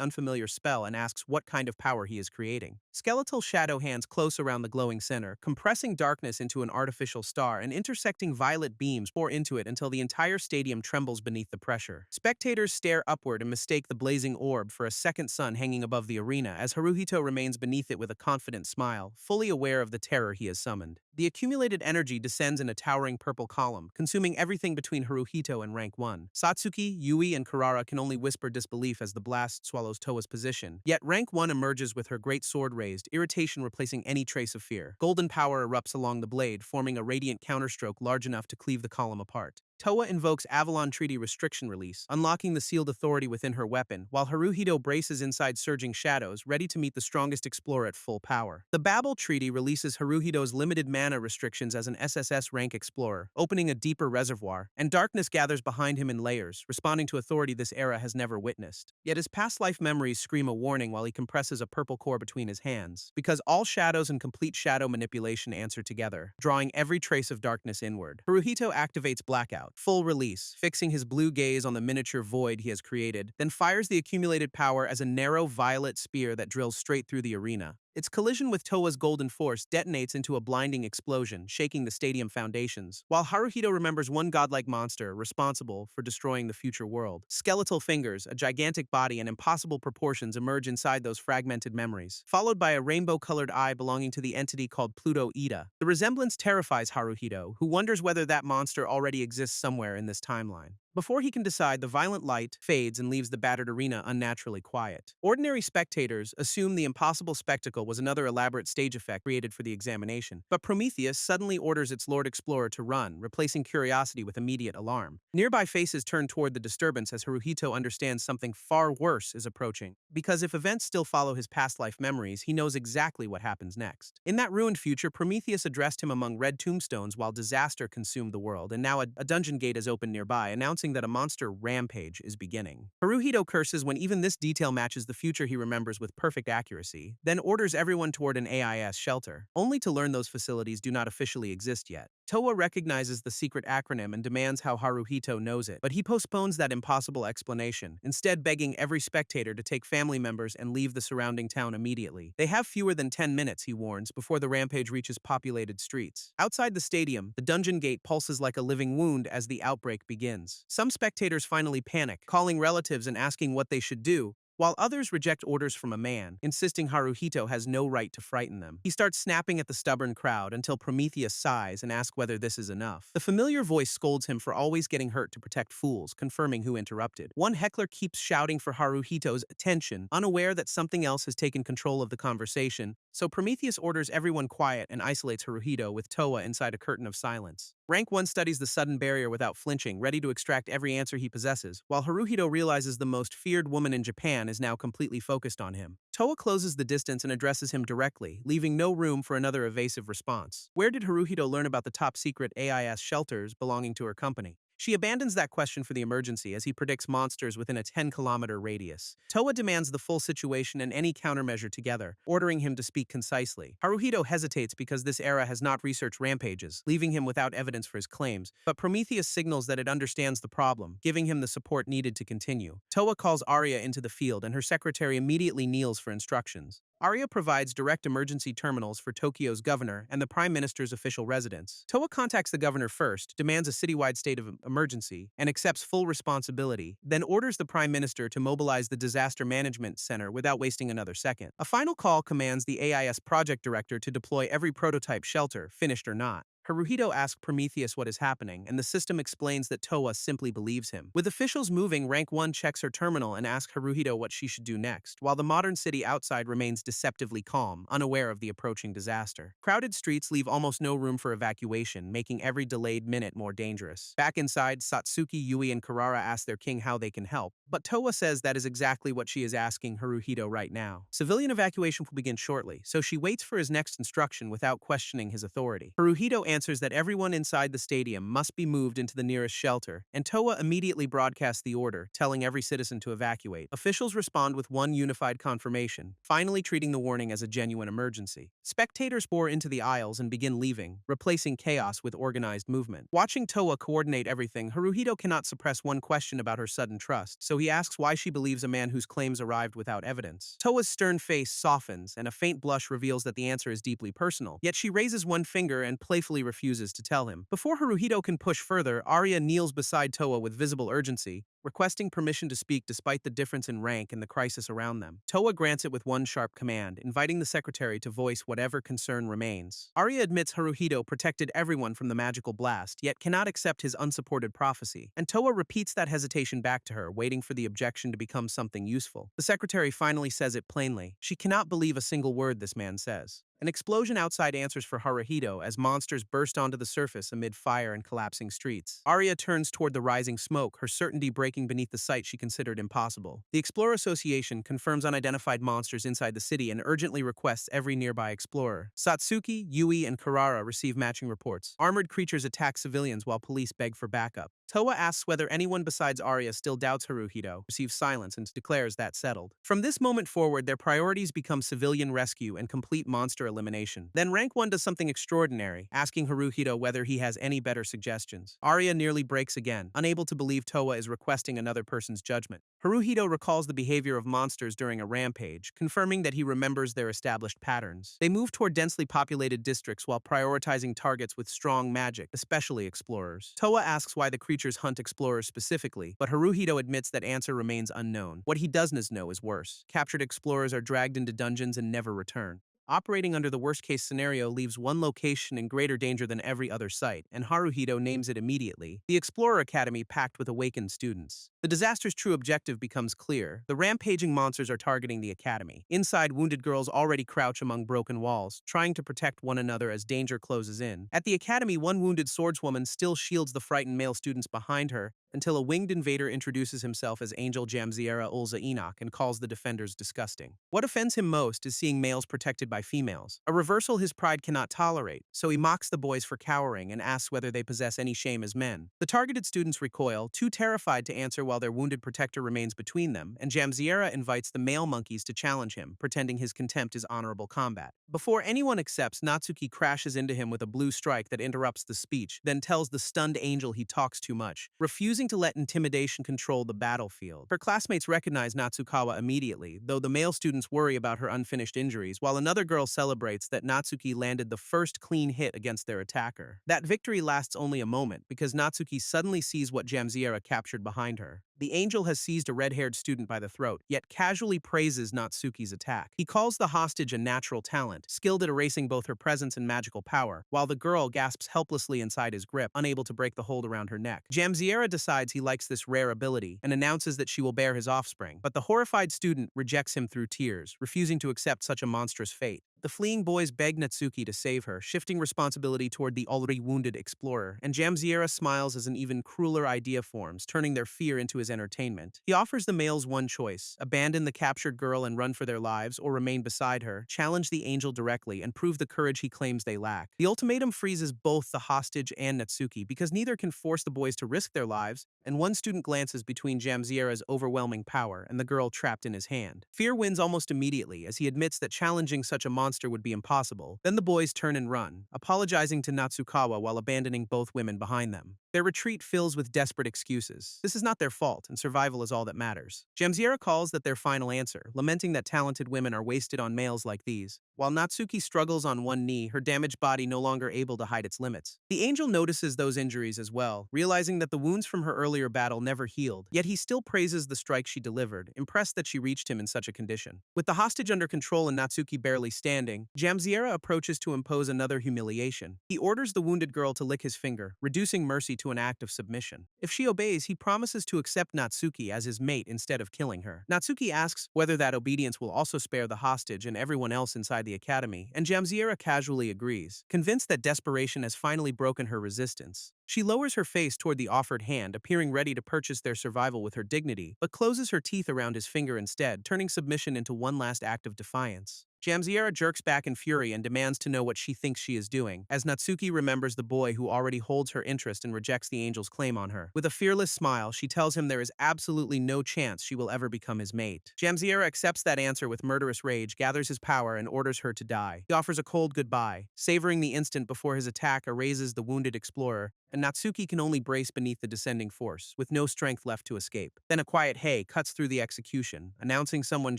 unfamiliar spell and asks what kind of power he is creating. Skeletal shadow hands close around the glowing center, compressing darkness into an artificial star, and intersecting violet beams pour into it until the entire stadium trembles beneath the pressure. Spectators stare upward and mistake the blazing orb for a second sun hanging above the arena as Haruhito remains beneath it with a confident smile, fully aware of the terror he has summoned. The accumulated energy descends in a towering purple column, consuming everything between Haruhito and Rank 1. Satsuki, Yui, and Karara can only whisper disbelief as the blast swallows Toa's position. Yet Rank 1 emerges with her great sword raised, irritation replacing any trace of fear. Golden power erupts along the blade, forming a radiant counterstroke large enough to cleave the column apart. Toa invokes Avalon Treaty Restriction Release, unlocking the sealed authority within her weapon, while Haruhito braces inside surging shadows, ready to meet the strongest explorer at full power. The Babel Treaty releases Haruhito's limited mana restrictions as an SSS-Rank explorer, opening a deeper reservoir, and darkness gathers behind him in layers, responding to authority this era has never witnessed. Yet his past life memories scream a warning while he compresses a purple core between his hands, because all shadows and complete shadow manipulation answer together, drawing every trace of darkness inward. Haruhito activates Blackout, full release, fixing his blue gaze on the miniature void he has created, then fires the accumulated power as a narrow violet spear that drills straight through the arena. Its collision with Toa's golden force detonates into a blinding explosion, shaking the stadium foundations, while Haruhito remembers one godlike monster responsible for destroying the future world. Skeletal fingers, a gigantic body, and impossible proportions emerge inside those fragmented memories, followed by a rainbow-colored eye belonging to the entity called Pluto Ida. The resemblance terrifies Haruhito, who wonders whether that monster already exists somewhere in this timeline. Before he can decide, the violent light fades and leaves the battered arena unnaturally quiet. Ordinary spectators assume the impossible spectacle was another elaborate stage effect created for the examination, but Prometheus suddenly orders its Lord Explorer to run, replacing curiosity with immediate alarm. Nearby faces turn toward the disturbance as Haruhito understands something far worse is approaching, because if events still follow his past life memories, he knows exactly what happens next. In that ruined future, Prometheus addressed him among red tombstones while disaster consumed the world, and now a dungeon gate is open nearby, announcing that a monster rampage is beginning. Haruhito curses when even this detail matches the future he remembers with perfect accuracy, then orders everyone toward an AIS shelter, only to learn those facilities do not officially exist yet. Toa recognizes the secret acronym and demands how Haruhito knows it, but he postpones that impossible explanation, instead begging every spectator to take family members and leave the surrounding town immediately. They have fewer than 10 minutes, he warns, before the rampage reaches populated streets. Outside the stadium, the dungeon gate pulses like a living wound as the outbreak begins. Some spectators finally panic, calling relatives and asking what they should do, while others reject orders from a man, insisting Haruhito has no right to frighten them. He starts snapping at the stubborn crowd until Prometheus sighs and asks whether this is enough. The familiar voice scolds him for always getting hurt to protect fools, confirming who interrupted. One heckler keeps shouting for Haruhito's attention, unaware that something else has taken control of the conversation, so Prometheus orders everyone quiet and isolates Haruhito with Toa inside a curtain of silence. Rank 1 studies the sudden barrier without flinching, ready to extract every answer he possesses, while Haruhito realizes the most feared woman in Japan is now completely focused on him. Toa closes the distance and addresses him directly, leaving no room for another evasive response. Where did Haruhito learn about the top-secret AIS shelters belonging to her company? She abandons that question for the emergency as he predicts monsters within a 10-kilometer radius. Toa demands the full situation and any countermeasure together, ordering him to speak concisely. Haruhito hesitates because this era has not researched rampages, leaving him without evidence for his claims, but Prometheus signals that it understands the problem, giving him the support needed to continue. Toa calls Arya into the field and her secretary immediately kneels for instructions. Arya provides direct emergency terminals for Tokyo's governor and the Prime Minister's official residence. Toa contacts the governor first, demands a citywide state of emergency, and accepts full responsibility, then orders the Prime Minister to mobilize the Disaster Management Center without wasting another second. A final call commands the AIS project director to deploy every prototype shelter, finished or not. Haruhito asks Prometheus what is happening, and the system explains that Towa simply believes him. With officials moving, Rank 1 checks her terminal and asks Haruhito what she should do next, while the modern city outside remains deceptively calm, unaware of the approaching disaster. Crowded streets leave almost no room for evacuation, making every delayed minute more dangerous. Back inside, Satsuki, Yui, and Karara ask their king how they can help, but Towa says that is exactly what she is asking Haruhito right now. Civilian evacuation will begin shortly, so she waits for his next instruction without questioning his authority. Haruhito answers that everyone inside the stadium must be moved into the nearest shelter, and Towa immediately broadcasts the order, telling every citizen to evacuate. Officials respond with one unified confirmation, finally treating the warning as a genuine emergency. Spectators pour into the aisles and begin leaving, replacing chaos with organized movement. Watching Towa coordinate everything, Haruhito cannot suppress one question about her sudden trust, so he asks why she believes a man whose claims arrived without evidence. Towa's stern face softens, and a faint blush reveals that the answer is deeply personal, yet she raises one finger and playfully refuses to tell him. Before Haruhito can push further, Arya kneels beside Towa with visible urgency, requesting permission to speak despite the difference in rank and the crisis around them. Towa grants it with one sharp command, inviting the secretary to voice whatever concern remains. Arya admits Haruhito protected everyone from the magical blast, yet cannot accept his unsupported prophecy, and Towa repeats that hesitation back to her, waiting for the objection to become something useful. The secretary finally says it plainly. She cannot believe a single word this man says. An explosion outside answers for Haruhito as monsters burst onto the surface amid fire and collapsing streets. Arya turns toward the rising smoke, her certainty breaking beneath the sight she considered impossible. The Explorer Association confirms unidentified monsters inside the city and urgently requests every nearby explorer. Satsuki, Yui, and Karara receive matching reports. Armored creatures attack civilians while police beg for backup. Towa asks whether anyone besides Arya still doubts Haruhito, receives silence, and declares that settled. From this moment forward, their priorities become civilian rescue and complete monster elimination. Then Rank 1 does something extraordinary, asking Haruhito whether he has any better suggestions. Arya nearly breaks again, unable to believe Towa is requesting another person's judgment. Haruhito recalls the behavior of monsters during a rampage, confirming that he remembers their established patterns. They move toward densely populated districts while prioritizing targets with strong magic, especially explorers. Towa asks why the creatures hunt explorers specifically, but Haruhito admits that answer remains unknown. What he doesn't know is worse. Captured explorers are dragged into dungeons and never return. Operating under the worst-case scenario leaves one location in greater danger than every other site, and Haruhito names it immediately: the Explorer Academy packed with awakened students. The disaster's true objective becomes clear. The rampaging monsters are targeting the academy. Inside, wounded girls already crouch among broken walls, trying to protect one another as danger closes in. At the academy, one wounded swordswoman still shields the frightened male students behind her, until a winged invader introduces himself as Angel Jamziera Ulza Enoch and calls the defenders disgusting. What offends him most is seeing males protected by females, a reversal his pride cannot tolerate, so he mocks the boys for cowering and asks whether they possess any shame as men. The targeted students recoil, too terrified to answer while their wounded protector remains between them, and Jamziera invites the male monkeys to challenge him, pretending his contempt is honorable combat. Before anyone accepts, Natsuki crashes into him with a blue strike that interrupts the speech, then tells the stunned angel he talks too much, refusing to let intimidation control the battlefield. Her classmates recognize Natsukawa immediately, though the male students worry about her unfinished injuries, while another girl celebrates that Natsuki landed the first clean hit against their attacker. That victory lasts only a moment, because Natsuki suddenly sees what Jamziera captured behind her. The angel has seized a red-haired student by the throat, yet casually praises Natsuki's attack. He calls the hostage a natural talent, skilled at erasing both her presence and magical power, while the girl gasps helplessly inside his grip, unable to break the hold around her neck. Jamziera decides he likes this rare ability and announces that she will bear his offspring, but the horrified student rejects him through tears, refusing to accept such a monstrous fate. The fleeing boys beg Natsuki to save her, shifting responsibility toward the already wounded explorer, and Jamziera smiles as an even crueler idea forms, turning their fear into his entertainment. He offers the males one choice: abandon the captured girl and run for their lives, or remain beside her, challenge the angel directly, and prove the courage he claims they lack. The ultimatum freezes both the hostage and Natsuki, because neither can force the boys to risk their lives, and one student glances between Jamziera's overwhelming power and the girl trapped in his hand. Fear wins almost immediately, as he admits that challenging such a monster would be impossible. Then the boys turn and run, apologizing to Natsukawa while abandoning both women behind them. Their retreat fills with desperate excuses. This is not their fault, and survival is all that matters. Jamsiera calls that their final answer, lamenting that talented women are wasted on males like these. While Natsuki struggles on one knee, her damaged body no longer able to hide its limits. The angel notices those injuries as well, realizing that the wounds from her earlier battle never healed, yet he still praises the strike she delivered, impressed that she reached him in such a condition. With the hostage under control and Natsuki barely standing, Jamsiera approaches to impose another humiliation. He orders the wounded girl to lick his finger, reducing mercy to an act of submission. If she obeys, he promises to accept Natsuki as his mate instead of killing her. Natsuki asks whether that obedience will also spare the hostage and everyone else inside the academy, and Jamsiera casually agrees, convinced that desperation has finally broken her resistance. She lowers her face toward the offered hand, appearing ready to purchase their survival with her dignity, but closes her teeth around his finger instead, turning submission into one last act of defiance. Jamsiera jerks back in fury and demands to know what she thinks she is doing, as Natsuki remembers the boy who already holds her interest and rejects the angel's claim on her. With a fearless smile, she tells him there is absolutely no chance she will ever become his mate. Jamsiera accepts that answer with murderous rage, gathers his power, and orders her to die. He offers a cold goodbye, savoring the instant before his attack erases the wounded explorer, and Natsuki can only brace beneath the descending force, with no strength left to escape. Then a quiet hey cuts through the execution, announcing someone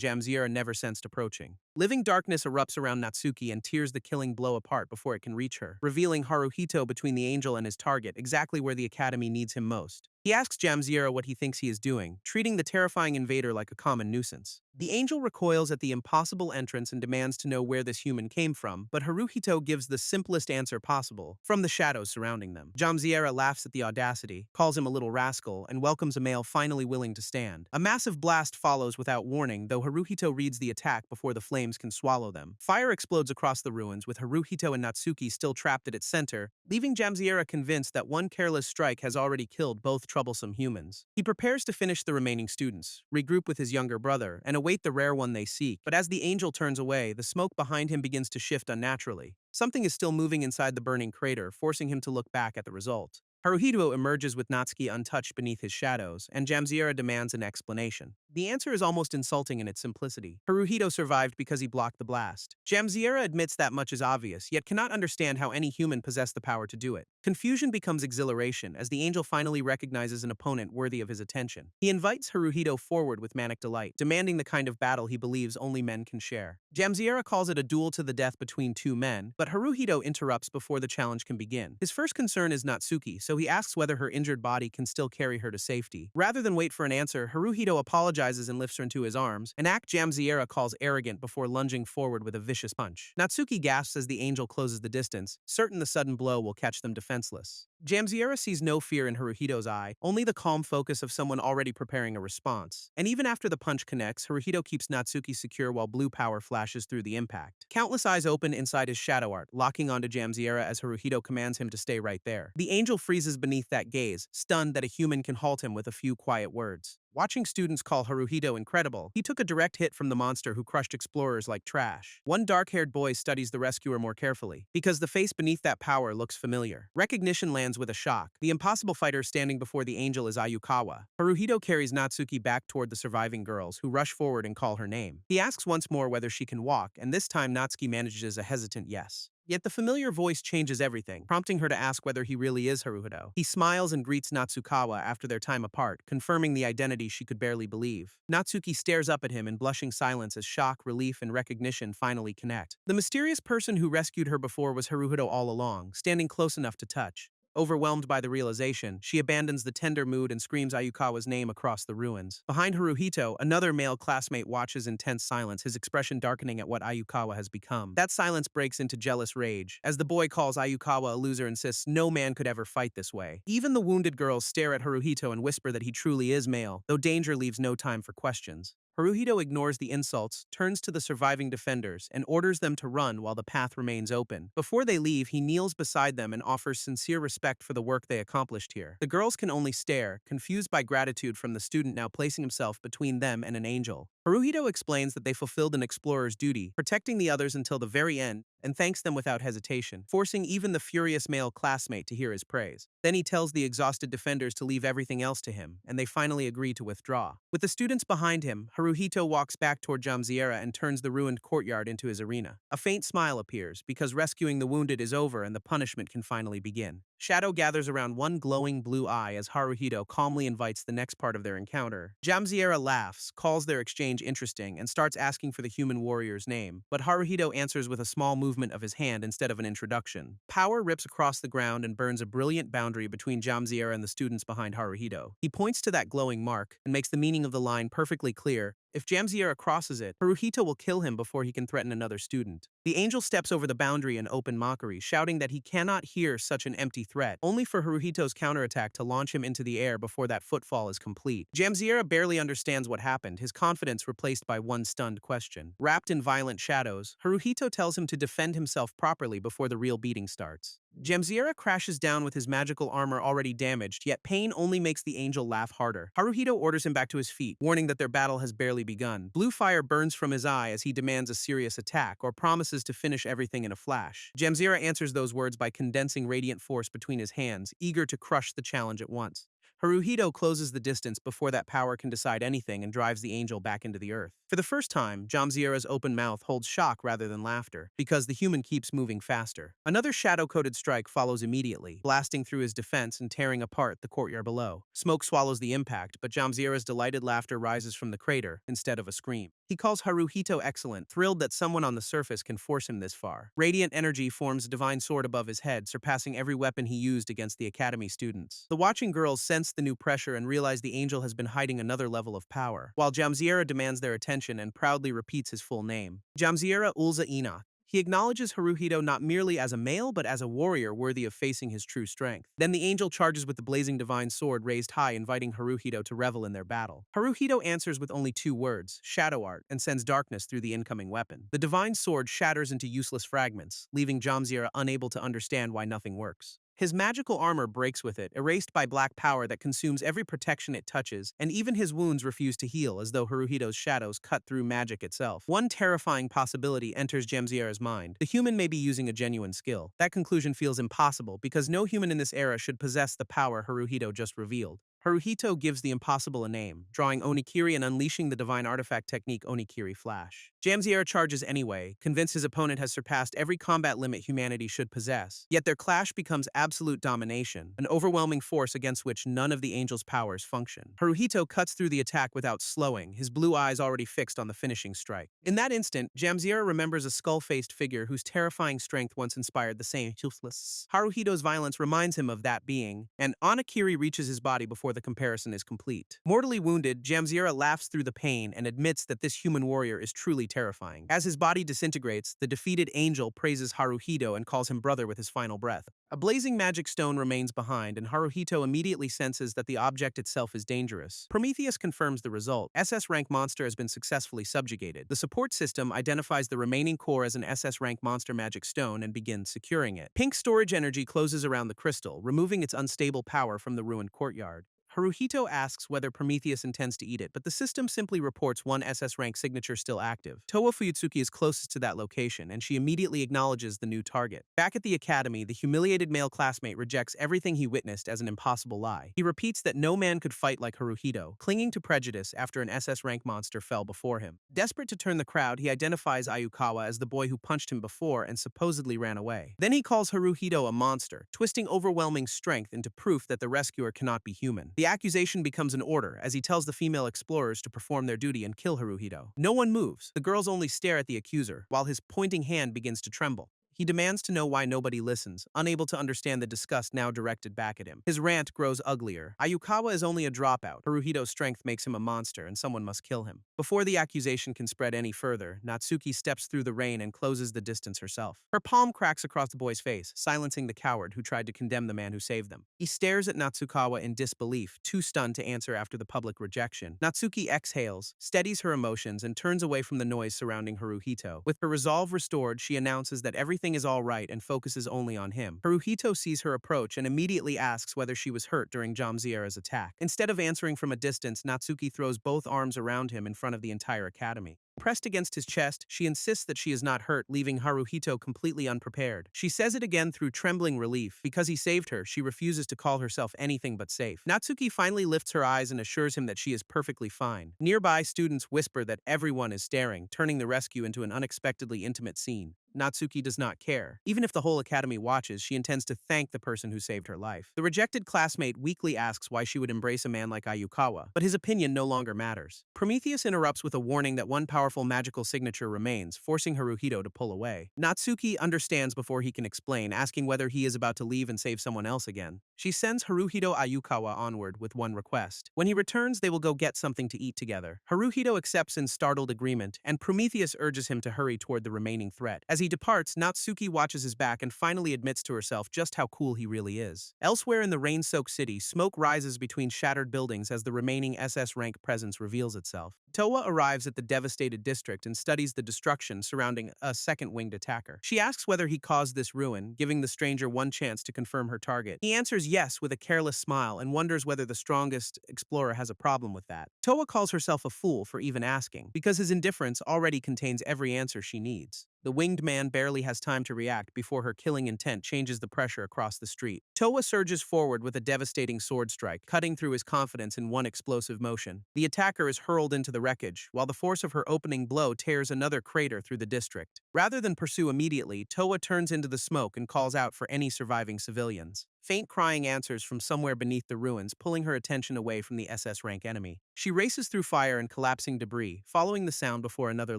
Jamsiera never sensed approaching. Living darkness erupts around Natsuki and tears the killing blow apart before it can reach her, revealing Haruhito between the angel and his target, exactly where the academy needs him most. He asks Jamsiera what he thinks he is doing, treating the terrifying invader like a common nuisance. The angel recoils at the impossible entrance and demands to know where this human came from, but Haruhito gives the simplest answer possible, from the shadows surrounding them. Jamsiera laughs at the audacity, calls him a little rascal, and welcomes a male finally willing to stand. A massive blast follows without warning, though Haruhito reads the attack before the flames can swallow them. Fire explodes across the ruins, with Haruhito and Natsuki still trapped at its center, leaving Jamsiera convinced that one careless strike has already killed both troublesome humans. He prepares to finish the remaining students, regroup with his younger brother, and await the rare one they seek. But as the angel turns away, the smoke behind him begins to shift unnaturally. Something is still moving inside the burning crater, forcing him to look back at the result. Haruhito emerges with Natsuki untouched beneath his shadows, and Jamsiera demands an explanation. The answer is almost insulting in its simplicity. Haruhito survived because he blocked the blast. Jamsiera admits that much is obvious, yet cannot understand how any human possessed the power to do it. Confusion becomes exhilaration as the angel finally recognizes an opponent worthy of his attention. He invites Haruhito forward with manic delight, demanding the kind of battle he believes only men can share. Jamsiera calls it a duel to the death between two men, but Haruhito interrupts before the challenge can begin. His first concern is Natsuki, so he asks whether her injured body can still carry her to safety. Rather than wait for an answer, Haruhito apologizes and lifts her into his arms, an act Jamsiera calls arrogant before lunging forward with a vicious punch. Natsuki gasps as the angel closes the distance, certain the sudden blow will catch them defenseless. Jamsiera sees no fear in Haruhito's eye, only the calm focus of someone already preparing a response. And even after the punch connects, Haruhito keeps Natsuki secure while blue power flashes through the impact. Countless eyes open inside his shadow art, locking onto Jamsiera as Haruhito commands him to stay right there. The angel freezes beneath that gaze, stunned that a human can halt him with a few quiet words. Watching students call Haruhito incredible, he took a direct hit from the monster who crushed explorers like trash. One dark-haired boy studies the rescuer more carefully, because the face beneath that power looks familiar. Recognition lands with a shock. The impossible fighter standing before the angel is Ayukawa. Haruhito carries Natsuki back toward the surviving girls, who rush forward and call her name. He asks once more whether she can walk, and this time Natsuki manages a hesitant yes. Yet the familiar voice changes everything, prompting her to ask whether he really is Haruhito. He smiles and greets Natsukawa after their time apart, confirming the identity she could barely believe. Natsuki stares up at him in blushing silence as shock, relief, and recognition finally connect. The mysterious person who rescued her before was Haruhito all along, standing close enough to touch. Overwhelmed by the realization, she abandons the tender mood and screams Ayukawa's name across the ruins. Behind Haruhito, another male classmate watches in tense silence, his expression darkening at what Ayukawa has become. That silence breaks into jealous rage. As the boy calls Ayukawa a loser, insists no man could ever fight this way. Even the wounded girls stare at Haruhito and whisper that he truly is male, though danger leaves no time for questions. Haruhito ignores the insults, turns to the surviving defenders, and orders them to run while the path remains open. Before they leave, he kneels beside them and offers sincere respect for the work they accomplished here. The girls can only stare, confused by gratitude from the student now placing himself between them and an angel. Haruhito explains that they fulfilled an explorer's duty, protecting the others until the very end, and thanks them without hesitation, forcing even the furious male classmate to hear his praise. Then he tells the exhausted defenders to leave everything else to him, and they finally agree to withdraw. With the students behind him, Haruhito walks back toward Jamsiera and turns the ruined courtyard into his arena. A faint smile appears, because rescuing the wounded is over and the punishment can finally begin. Shadow gathers around one glowing blue eye as Haruhito calmly invites the next part of their encounter. Jamsiera laughs, calls their exchange interesting, and starts asking for the human warrior's name, but Haruhito answers with a small movement of his hand instead of an introduction. Power rips across the ground and burns a brilliant boundary between Jamsiera and the students behind Haruhito. He points to that glowing mark and makes the meaning of the line perfectly clear. If Jamsiera crosses it, Haruhito will kill him before he can threaten another student. The angel steps over the boundary in open mockery, shouting that he cannot hear such an empty threat, only for Haruhito's counterattack to launch him into the air before that footfall is complete. Jamsiera barely understands what happened, his confidence replaced by one stunned question. Wrapped in violent shadows, Haruhito tells him to defend himself properly before the real beating starts. Jamsiera crashes down with his magical armor already damaged, yet pain only makes the angel laugh harder. Haruhito orders him back to his feet, warning that their battle has barely begun. Blue fire burns from his eye as he demands a serious attack or promises to finish everything in a flash. Jamsiera answers those words by condensing radiant force between his hands, eager to crush the challenge at once. Haruhito closes the distance before that power can decide anything and drives the angel back into the earth. For the first time, Jamsiera's open mouth holds shock rather than laughter, because the human keeps moving faster. Another shadow-coated strike follows immediately, blasting through his defense and tearing apart the courtyard below. Smoke swallows the impact, but Jamsiera's delighted laughter rises from the crater instead of a scream. He calls Haruhito excellent, thrilled that someone on the surface can force him this far. Radiant energy forms a divine sword above his head, surpassing every weapon he used against the academy students. The watching girls sense the new pressure and realize the angel has been hiding another level of power, while Jamsiera demands their attention and proudly repeats his full name. Jamsiera Ulza Ina. He acknowledges Haruhito not merely as a male, but as a warrior worthy of facing his true strength. Then the angel charges with the blazing divine sword raised high, inviting Haruhito to revel in their battle. Haruhito answers with only two words, shadow art, and sends darkness through the incoming weapon. The divine sword shatters into useless fragments, leaving Jamsiera unable to understand why nothing works. His magical armor breaks with it, erased by black power that consumes every protection it touches, and even his wounds refuse to heal as though Haruhito's shadows cut through magic itself. One terrifying possibility enters Jamsiera's mind. The human may be using a genuine skill. That conclusion feels impossible because no human in this era should possess the power Haruhito just revealed. Haruhito gives the impossible a name, drawing Onikiri and unleashing the divine artifact technique Onikiri Flash. Jamsiera charges anyway, convinced his opponent has surpassed every combat limit humanity should possess. Yet their clash becomes absolute domination, an overwhelming force against which none of the angel's powers function. Haruhito cuts through the attack without slowing, his blue eyes already fixed on the finishing strike. In that instant, Jamsiera remembers a skull-faced figure whose terrifying strength once inspired the same toothless. Haruhito's violence reminds him of that being, and Onikiri reaches his body before the comparison is complete. Mortally wounded, Jamsiera laughs through the pain and admits that this human warrior is truly terrifying. As his body disintegrates, the defeated angel praises Haruhito and calls him brother with his final breath. A blazing magic stone remains behind, and Haruhito immediately senses that the object itself is dangerous. Prometheus confirms the result. SS-Rank monster has been successfully subjugated. The support system identifies the remaining core as an SS-Rank monster magic stone and begins securing it. Pink storage energy closes around the crystal, removing its unstable power from the ruined courtyard. Haruhito asks whether Prometheus intends to eat it, but the system simply reports one SS rank signature still active. Towa Fuyutsuki is closest to that location, and she immediately acknowledges the new target. Back at the academy, the humiliated male classmate rejects everything he witnessed as an impossible lie. He repeats that no man could fight like Haruhito, clinging to prejudice after an SS rank monster fell before him. Desperate to turn the crowd, he identifies Ayukawa as the boy who punched him before and supposedly ran away. Then he calls Haruhito a monster, twisting overwhelming strength into proof that the rescuer cannot be human. The accusation becomes an order as he tells the female explorers to perform their duty and kill Haruhito. No one moves. The girls only stare at the accuser, while his pointing hand begins to tremble. He demands to know why nobody listens, unable to understand the disgust now directed back at him. His rant grows uglier. Ayukawa is only a dropout. Haruhito's strength makes him a monster, and someone must kill him. Before the accusation can spread any further, Natsuki steps through the rain and closes the distance herself. Her palm cracks across the boy's face, silencing the coward who tried to condemn the man who saved them. He stares at Natsukawa in disbelief, too stunned to answer after the public rejection. Natsuki exhales, steadies her emotions, and turns away from the noise surrounding Haruhito. With her resolve restored, she announces that everything is all right and focuses only on him. Haruhito sees her approach and immediately asks whether she was hurt during Jamsiera's attack. Instead of answering from a distance, Natsuki throws both arms around him in front of the entire academy. Pressed against his chest, she insists that she is not hurt, leaving Haruhito completely unprepared. She says it again through trembling relief. Because he saved her, she refuses to call herself anything but safe. Natsuki finally lifts her eyes and assures him that she is perfectly fine. Nearby, students whisper that everyone is staring, turning the rescue into an unexpectedly intimate scene. Natsuki does not care. Even if the whole academy watches, she intends to thank the person who saved her life. The rejected classmate weakly asks why she would embrace a man like Ayukawa, but his opinion no longer matters. Prometheus interrupts with a warning that one powerful magical signature remains, forcing Haruhito to pull away. Natsuki understands before he can explain, asking whether he is about to leave and save someone else again. She sends Haruhito Ayukawa onward with one request. When he returns, they will go get something to eat together. Haruhito accepts in startled agreement, and Prometheus urges him to hurry toward the remaining threat. As he departs, Natsuki watches his back and finally admits to herself just how cool he really is. Elsewhere in the rain-soaked city, smoke rises between shattered buildings as the remaining SS-Rank presence reveals itself. Towa arrives at the devastated district and studies the destruction surrounding a second winged attacker. She asks whether he caused this ruin, giving the stranger one chance to confirm her target. He answers yes with a careless smile and wonders whether the strongest explorer has a problem with that. Towa calls herself a fool for even asking, because his indifference already contains every answer she needs. The winged man barely has time to react before her killing intent changes the pressure across the street. Towa surges forward with a devastating sword strike, cutting through his confidence in one explosive motion. The attacker is hurled into the wreckage, while the force of her opening blow tears another crater through the district. Rather than pursue immediately, Towa turns into the smoke and calls out for any surviving civilians. Faint crying answers from somewhere beneath the ruins, pulling her attention away from the SS-Rank enemy. She races through fire and collapsing debris, following the sound before another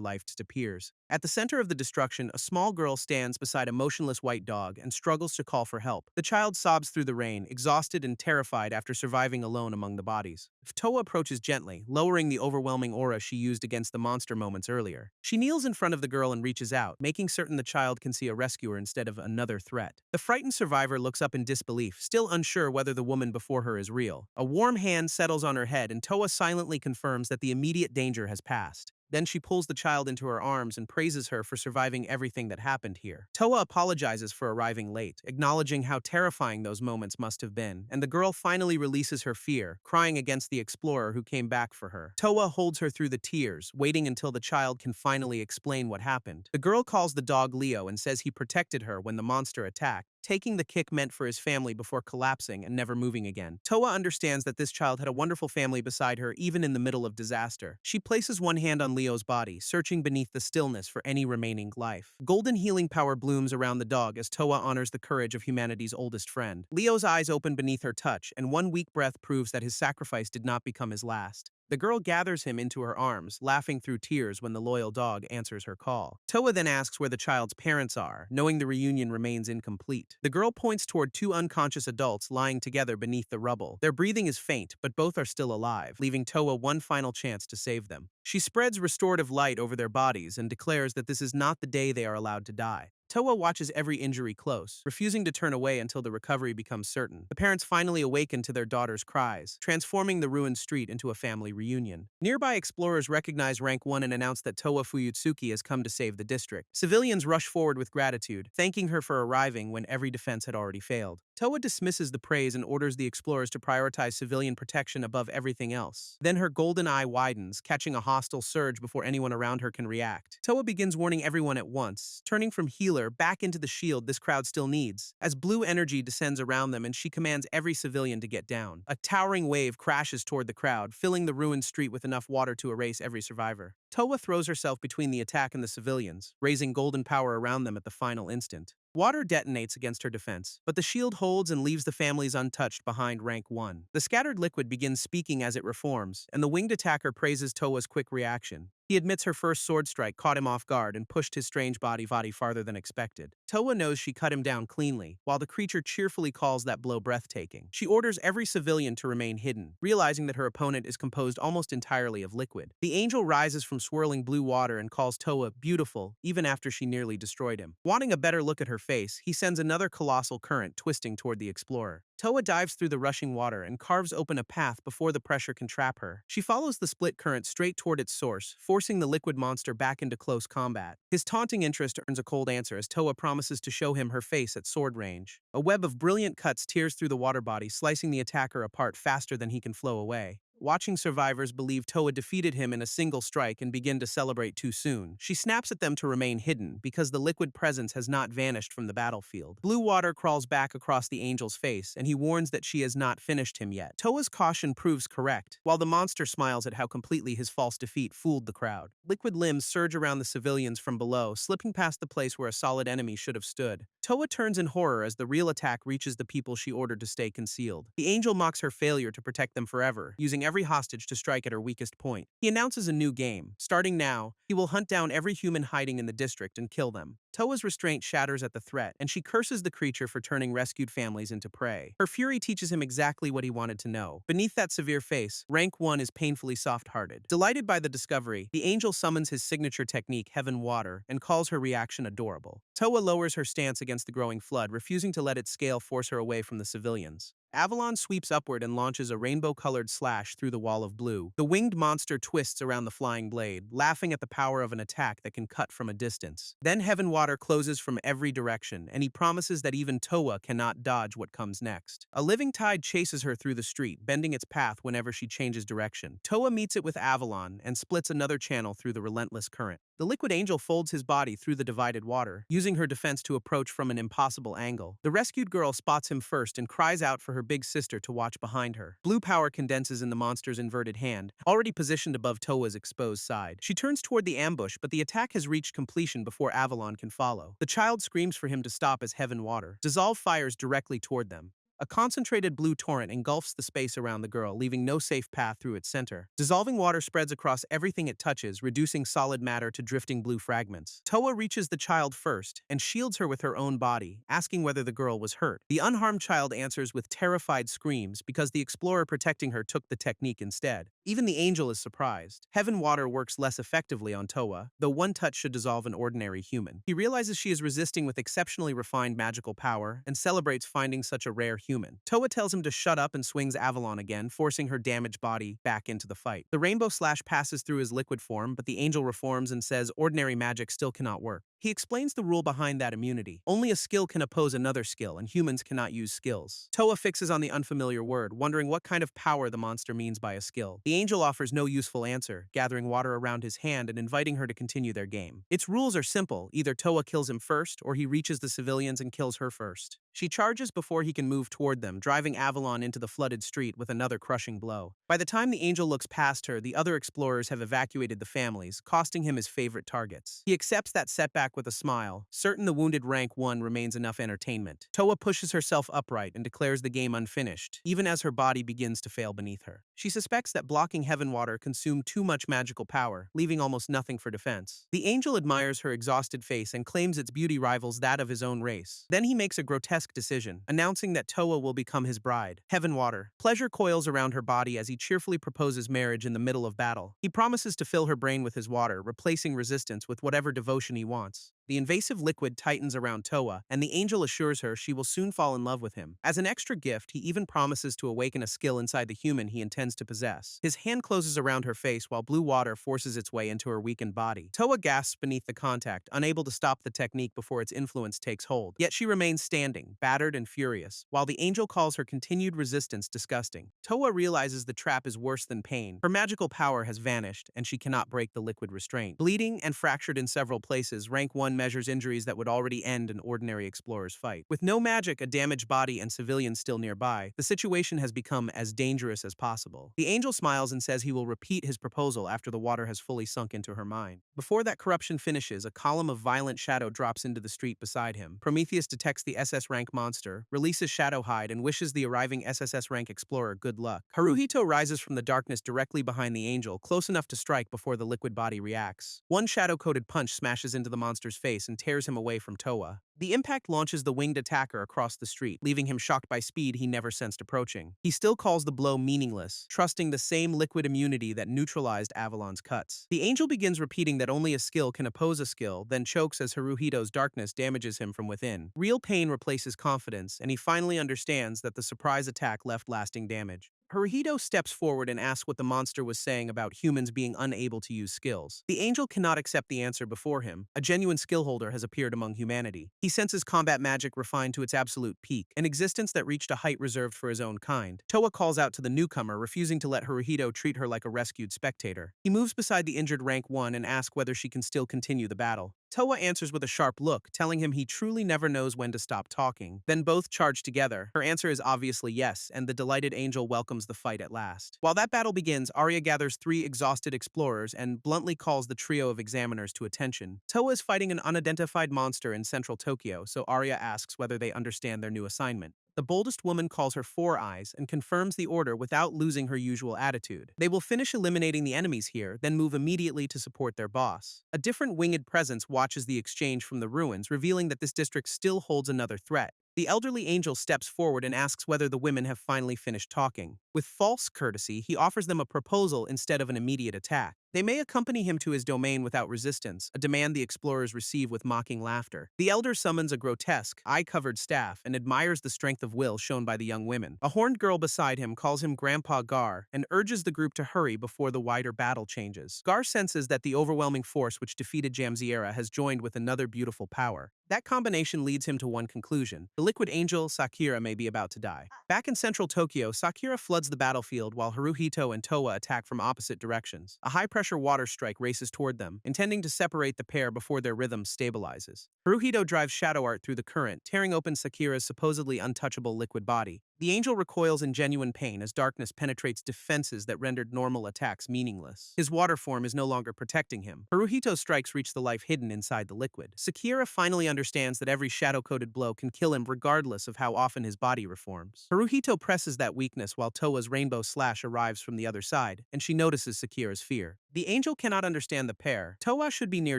life disappears. At the center of the destruction, a small girl stands beside a motionless white dog and struggles to call for help. The child sobs through the rain, exhausted and terrified after surviving alone among the bodies. Towa approaches gently, lowering the overwhelming aura she used against the monster moments earlier. She kneels in front of the girl and reaches out, making certain the child can see a rescuer instead of another threat. The frightened survivor looks up in disbelief, still unsure whether the woman before her is real. A warm hand settles on her head and Towa silently confirms that the immediate danger has passed. Then she pulls the child into her arms and praises her for surviving everything that happened here. Towa apologizes for arriving late, acknowledging how terrifying those moments must have been, and the girl finally releases her fear, crying against the explorer who came back for her. Towa holds her through the tears, waiting until the child can finally explain what happened. The girl calls the dog Leo and says he protected her when the monster attacked, taking the kick meant for his family before collapsing and never moving again. Towa understands that this child had a wonderful family beside her even in the middle of disaster. She places one hand on Leo's body, searching beneath the stillness for any remaining life. Golden healing power blooms around the dog as Towa honors the courage of humanity's oldest friend. Leo's eyes open beneath her touch, and one weak breath proves that his sacrifice did not become his last. The girl gathers him into her arms, laughing through tears when the loyal dog answers her call. Towa then asks where the child's parents are, knowing the reunion remains incomplete. The girl points toward two unconscious adults lying together beneath the rubble. Their breathing is faint, but both are still alive, leaving Towa one final chance to save them. She spreads restorative light over their bodies and declares that this is not the day they are allowed to die. Towa watches every injury close, refusing to turn away until the recovery becomes certain. The parents finally awaken to their daughter's cries, transforming the ruined street into a family reunion. Nearby explorers recognize Rank 1 and announce that Towa Fuyutsuki has come to save the district. Civilians rush forward with gratitude, thanking her for arriving when every defense had already failed. Towa dismisses the praise and orders the explorers to prioritize civilian protection above everything else. Then her golden eye widens, catching a hostile surge before anyone around her can react. Towa begins warning everyone at once, turning from healer back into the shield this crowd still needs, as blue energy descends around them and she commands every civilian to get down. A towering wave crashes toward the crowd, filling the ruined street with enough water to erase every survivor. Towa throws herself between the attack and the civilians, raising golden power around them at the final instant. Water detonates against her defense, but the shield holds and leaves the families untouched behind Rank 1. The scattered liquid begins speaking as it reforms, and the winged attacker praises Towa's quick reaction. He admits her first sword strike caught him off guard and pushed his strange body farther than expected. Towa knows she cut him down cleanly, while the creature cheerfully calls that blow breathtaking. She orders every civilian to remain hidden, realizing that her opponent is composed almost entirely of liquid. The angel rises from swirling blue water and calls Towa beautiful, even after she nearly destroyed him. Wanting a better look at her face, he sends another colossal current twisting toward the explorer. Towa dives through the rushing water and carves open a path before the pressure can trap her. She follows the split current straight toward its source, forcing the liquid monster back into close combat. His taunting interest earns a cold answer as Towa promises to show him her face at sword range. A web of brilliant cuts tears through the water body, slicing the attacker apart faster than he can flow away. Watching survivors believe Toa defeated him in a single strike and begin to celebrate too soon. She snaps at them to remain hidden because the liquid presence has not vanished from the battlefield. Blue water crawls back across the angel's face, and he warns that she has not finished him yet. Toa's caution proves correct, while the monster smiles at how completely his false defeat fooled the crowd. Liquid limbs surge around the civilians from below, slipping past the place where a solid enemy should have stood. Toa turns in horror as the real attack reaches the people she ordered to stay concealed. The angel mocks her failure to protect them forever, using every hostage to strike at her weakest point. He announces a new game. Starting now, he will hunt down every human hiding in the district and kill them. Toa's restraint shatters at the threat, and she curses the creature for turning rescued families into prey. Her fury teaches him exactly what he wanted to know. Beneath that severe face, Rank 1 is painfully soft-hearted. Delighted by the discovery, the angel summons his signature technique, Heaven Water, and calls her reaction adorable. Toa lowers her stance against the growing flood, refusing to let its scale force her away from the civilians. Avalon sweeps upward and launches a rainbow-colored slash through the wall of blue. The winged monster twists around the flying blade, laughing at the power of an attack that can cut from a distance. Then Heaven Water closes from every direction, and he promises that even Toa cannot dodge what comes next. A living tide chases her through the street, bending its path whenever she changes direction. Toa meets it with Avalon and splits another channel through the relentless current. The liquid angel folds his body through the divided water, using her defense to approach from an impossible angle. The rescued girl spots him first and cries out for her big sister to watch behind her. Blue power condenses in the monster's inverted hand, already positioned above Toa's exposed side. She turns toward the ambush, but the attack has reached completion before Avalon can follow. The child screams for him to stop as Heaven Water. Dissolve fires directly toward them. A concentrated blue torrent engulfs the space around the girl, leaving no safe path through its center. Dissolving water spreads across everything it touches, reducing solid matter to drifting blue fragments. Toa reaches the child first and shields her with her own body, asking whether the girl was hurt. The unharmed child answers with terrified screams because the explorer protecting her took the technique instead. Even the angel is surprised. Heaven Water works less effectively on Toa, though one touch should dissolve an ordinary human. He realizes she is resisting with exceptionally refined magical power and celebrates finding such a rare human. Toa tells him to shut up and swings Avalon again, forcing her damaged body back into the fight. The rainbow slash passes through his liquid form, but the angel reforms and says ordinary magic still cannot work. He explains the rule behind that immunity. Only a skill can oppose another skill, and humans cannot use skills. Toa fixes on the unfamiliar word, wondering what kind of power the monster means by a skill. The angel offers no useful answer, gathering water around his hand and inviting her to continue their game. Its rules are simple. Either Toa kills him first, or he reaches the civilians and kills her first. She charges before he can move toward them, driving Avalon into the flooded street with another crushing blow. By the time the angel looks past her, the other explorers have evacuated the families, costing him his favorite targets. He accepts that setback with a smile, certain the wounded Rank 1 remains enough entertainment. Toa pushes herself upright and declares the game unfinished, even as her body begins to fail beneath her. She suspects that blocking Heaven Water consumed too much magical power, leaving almost nothing for defense. The angel admires her exhausted face and claims its beauty rivals that of his own race. Then he makes a grotesque decision, announcing that Toa will become his bride. Heaven Water. Pleasure coils around her body as he cheerfully proposes marriage in the middle of battle. He promises to fill her brain with his water, replacing resistance with whatever devotion he wants. The invasive liquid tightens around Toa, and the angel assures her she will soon fall in love with him. As an extra gift, he even promises to awaken a skill inside the human he intends to possess. His hand closes around her face while blue water forces its way into her weakened body. Toa gasps beneath the contact, unable to stop the technique before its influence takes hold. Yet she remains standing, battered and furious, while the angel calls her continued resistance disgusting. Toa realizes the trap is worse than pain. Her magical power has vanished, and she cannot break the liquid restraint. Bleeding and fractured in several places, Rank 1 measures injuries that would already end an ordinary explorer's fight. With no magic, a damaged body, and civilians still nearby, the situation has become as dangerous as possible. The angel smiles and says he will repeat his proposal after the water has fully sunk into her mind. Before that corruption finishes, a column of violent shadow drops into the street beside him. Prometheus detects the SS-Rank monster, releases Shadowhide, and wishes the arriving SSS-Rank explorer good luck. Haruhito rises from the darkness directly behind the angel, close enough to strike before the liquid body reacts. One shadow-coated punch smashes into the monster's face and tears him away from Toa. The impact launches the winged attacker across the street, leaving him shocked by speed he never sensed approaching. He still calls the blow meaningless, trusting the same liquid immunity that neutralized Avalon's cuts. The angel begins repeating that only a skill can oppose a skill, then chokes as Haruhito's darkness damages him from within. Real pain replaces confidence, and he finally understands that the surprise attack left lasting damage. Haruhito steps forward and asks what the monster was saying about humans being unable to use skills. The angel cannot accept the answer before him. A genuine skill holder has appeared among humanity. He senses combat magic refined to its absolute peak, an existence that reached a height reserved for his own kind. Toa calls out to the newcomer, refusing to let Haruhito treat her like a rescued spectator. He moves beside the injured rank 1 and asks whether she can still continue the battle. Toa answers with a sharp look, telling him he truly never knows when to stop talking. Then both charge together. Her answer is obviously yes, and the delighted angel welcomes the fight at last. While that battle begins, Arya gathers 3 exhausted explorers and bluntly calls the trio of examiners to attention. Toa is fighting an unidentified monster in central Tokyo, so Arya asks whether they understand their new assignment. The boldest woman calls her Four Eyes and confirms the order without losing her usual attitude. They will finish eliminating the enemies here, then move immediately to support their boss. A different winged presence watches the exchange from the ruins, revealing that this district still holds another threat. The elderly angel steps forward and asks whether the women have finally finished talking. With false courtesy, he offers them a proposal instead of an immediate attack. They may accompany him to his domain without resistance, a demand the explorers receive with mocking laughter. The elder summons a grotesque, eye-covered staff and admires the strength of will shown by the young women. A horned girl beside him calls him Grandpa Gar and urges the group to hurry before the wider battle changes. Gar senses that the overwhelming force which defeated Jamsiera has joined with another beautiful power. That combination leads him to one conclusion. The liquid angel, Sakura, may be about to die. Back in central Tokyo, Sakura floods the battlefield while Haruhito and Toa attack from opposite directions. A high-pressure water strike races toward them, intending to separate the pair before their rhythm stabilizes. Haruhito drives shadow art through the current, tearing open Sakura's supposedly untouchable liquid body. The angel recoils in genuine pain as darkness penetrates defenses that rendered normal attacks meaningless. His water form is no longer protecting him. Haruhito's strikes reach the life hidden inside the liquid. Sakura finally understands that every shadow-coated blow can kill him regardless of how often his body reforms. Haruhito presses that weakness while Toa's rainbow slash arrives from the other side, and she notices Sakura's fear. The angel cannot understand the pair. Toa should be near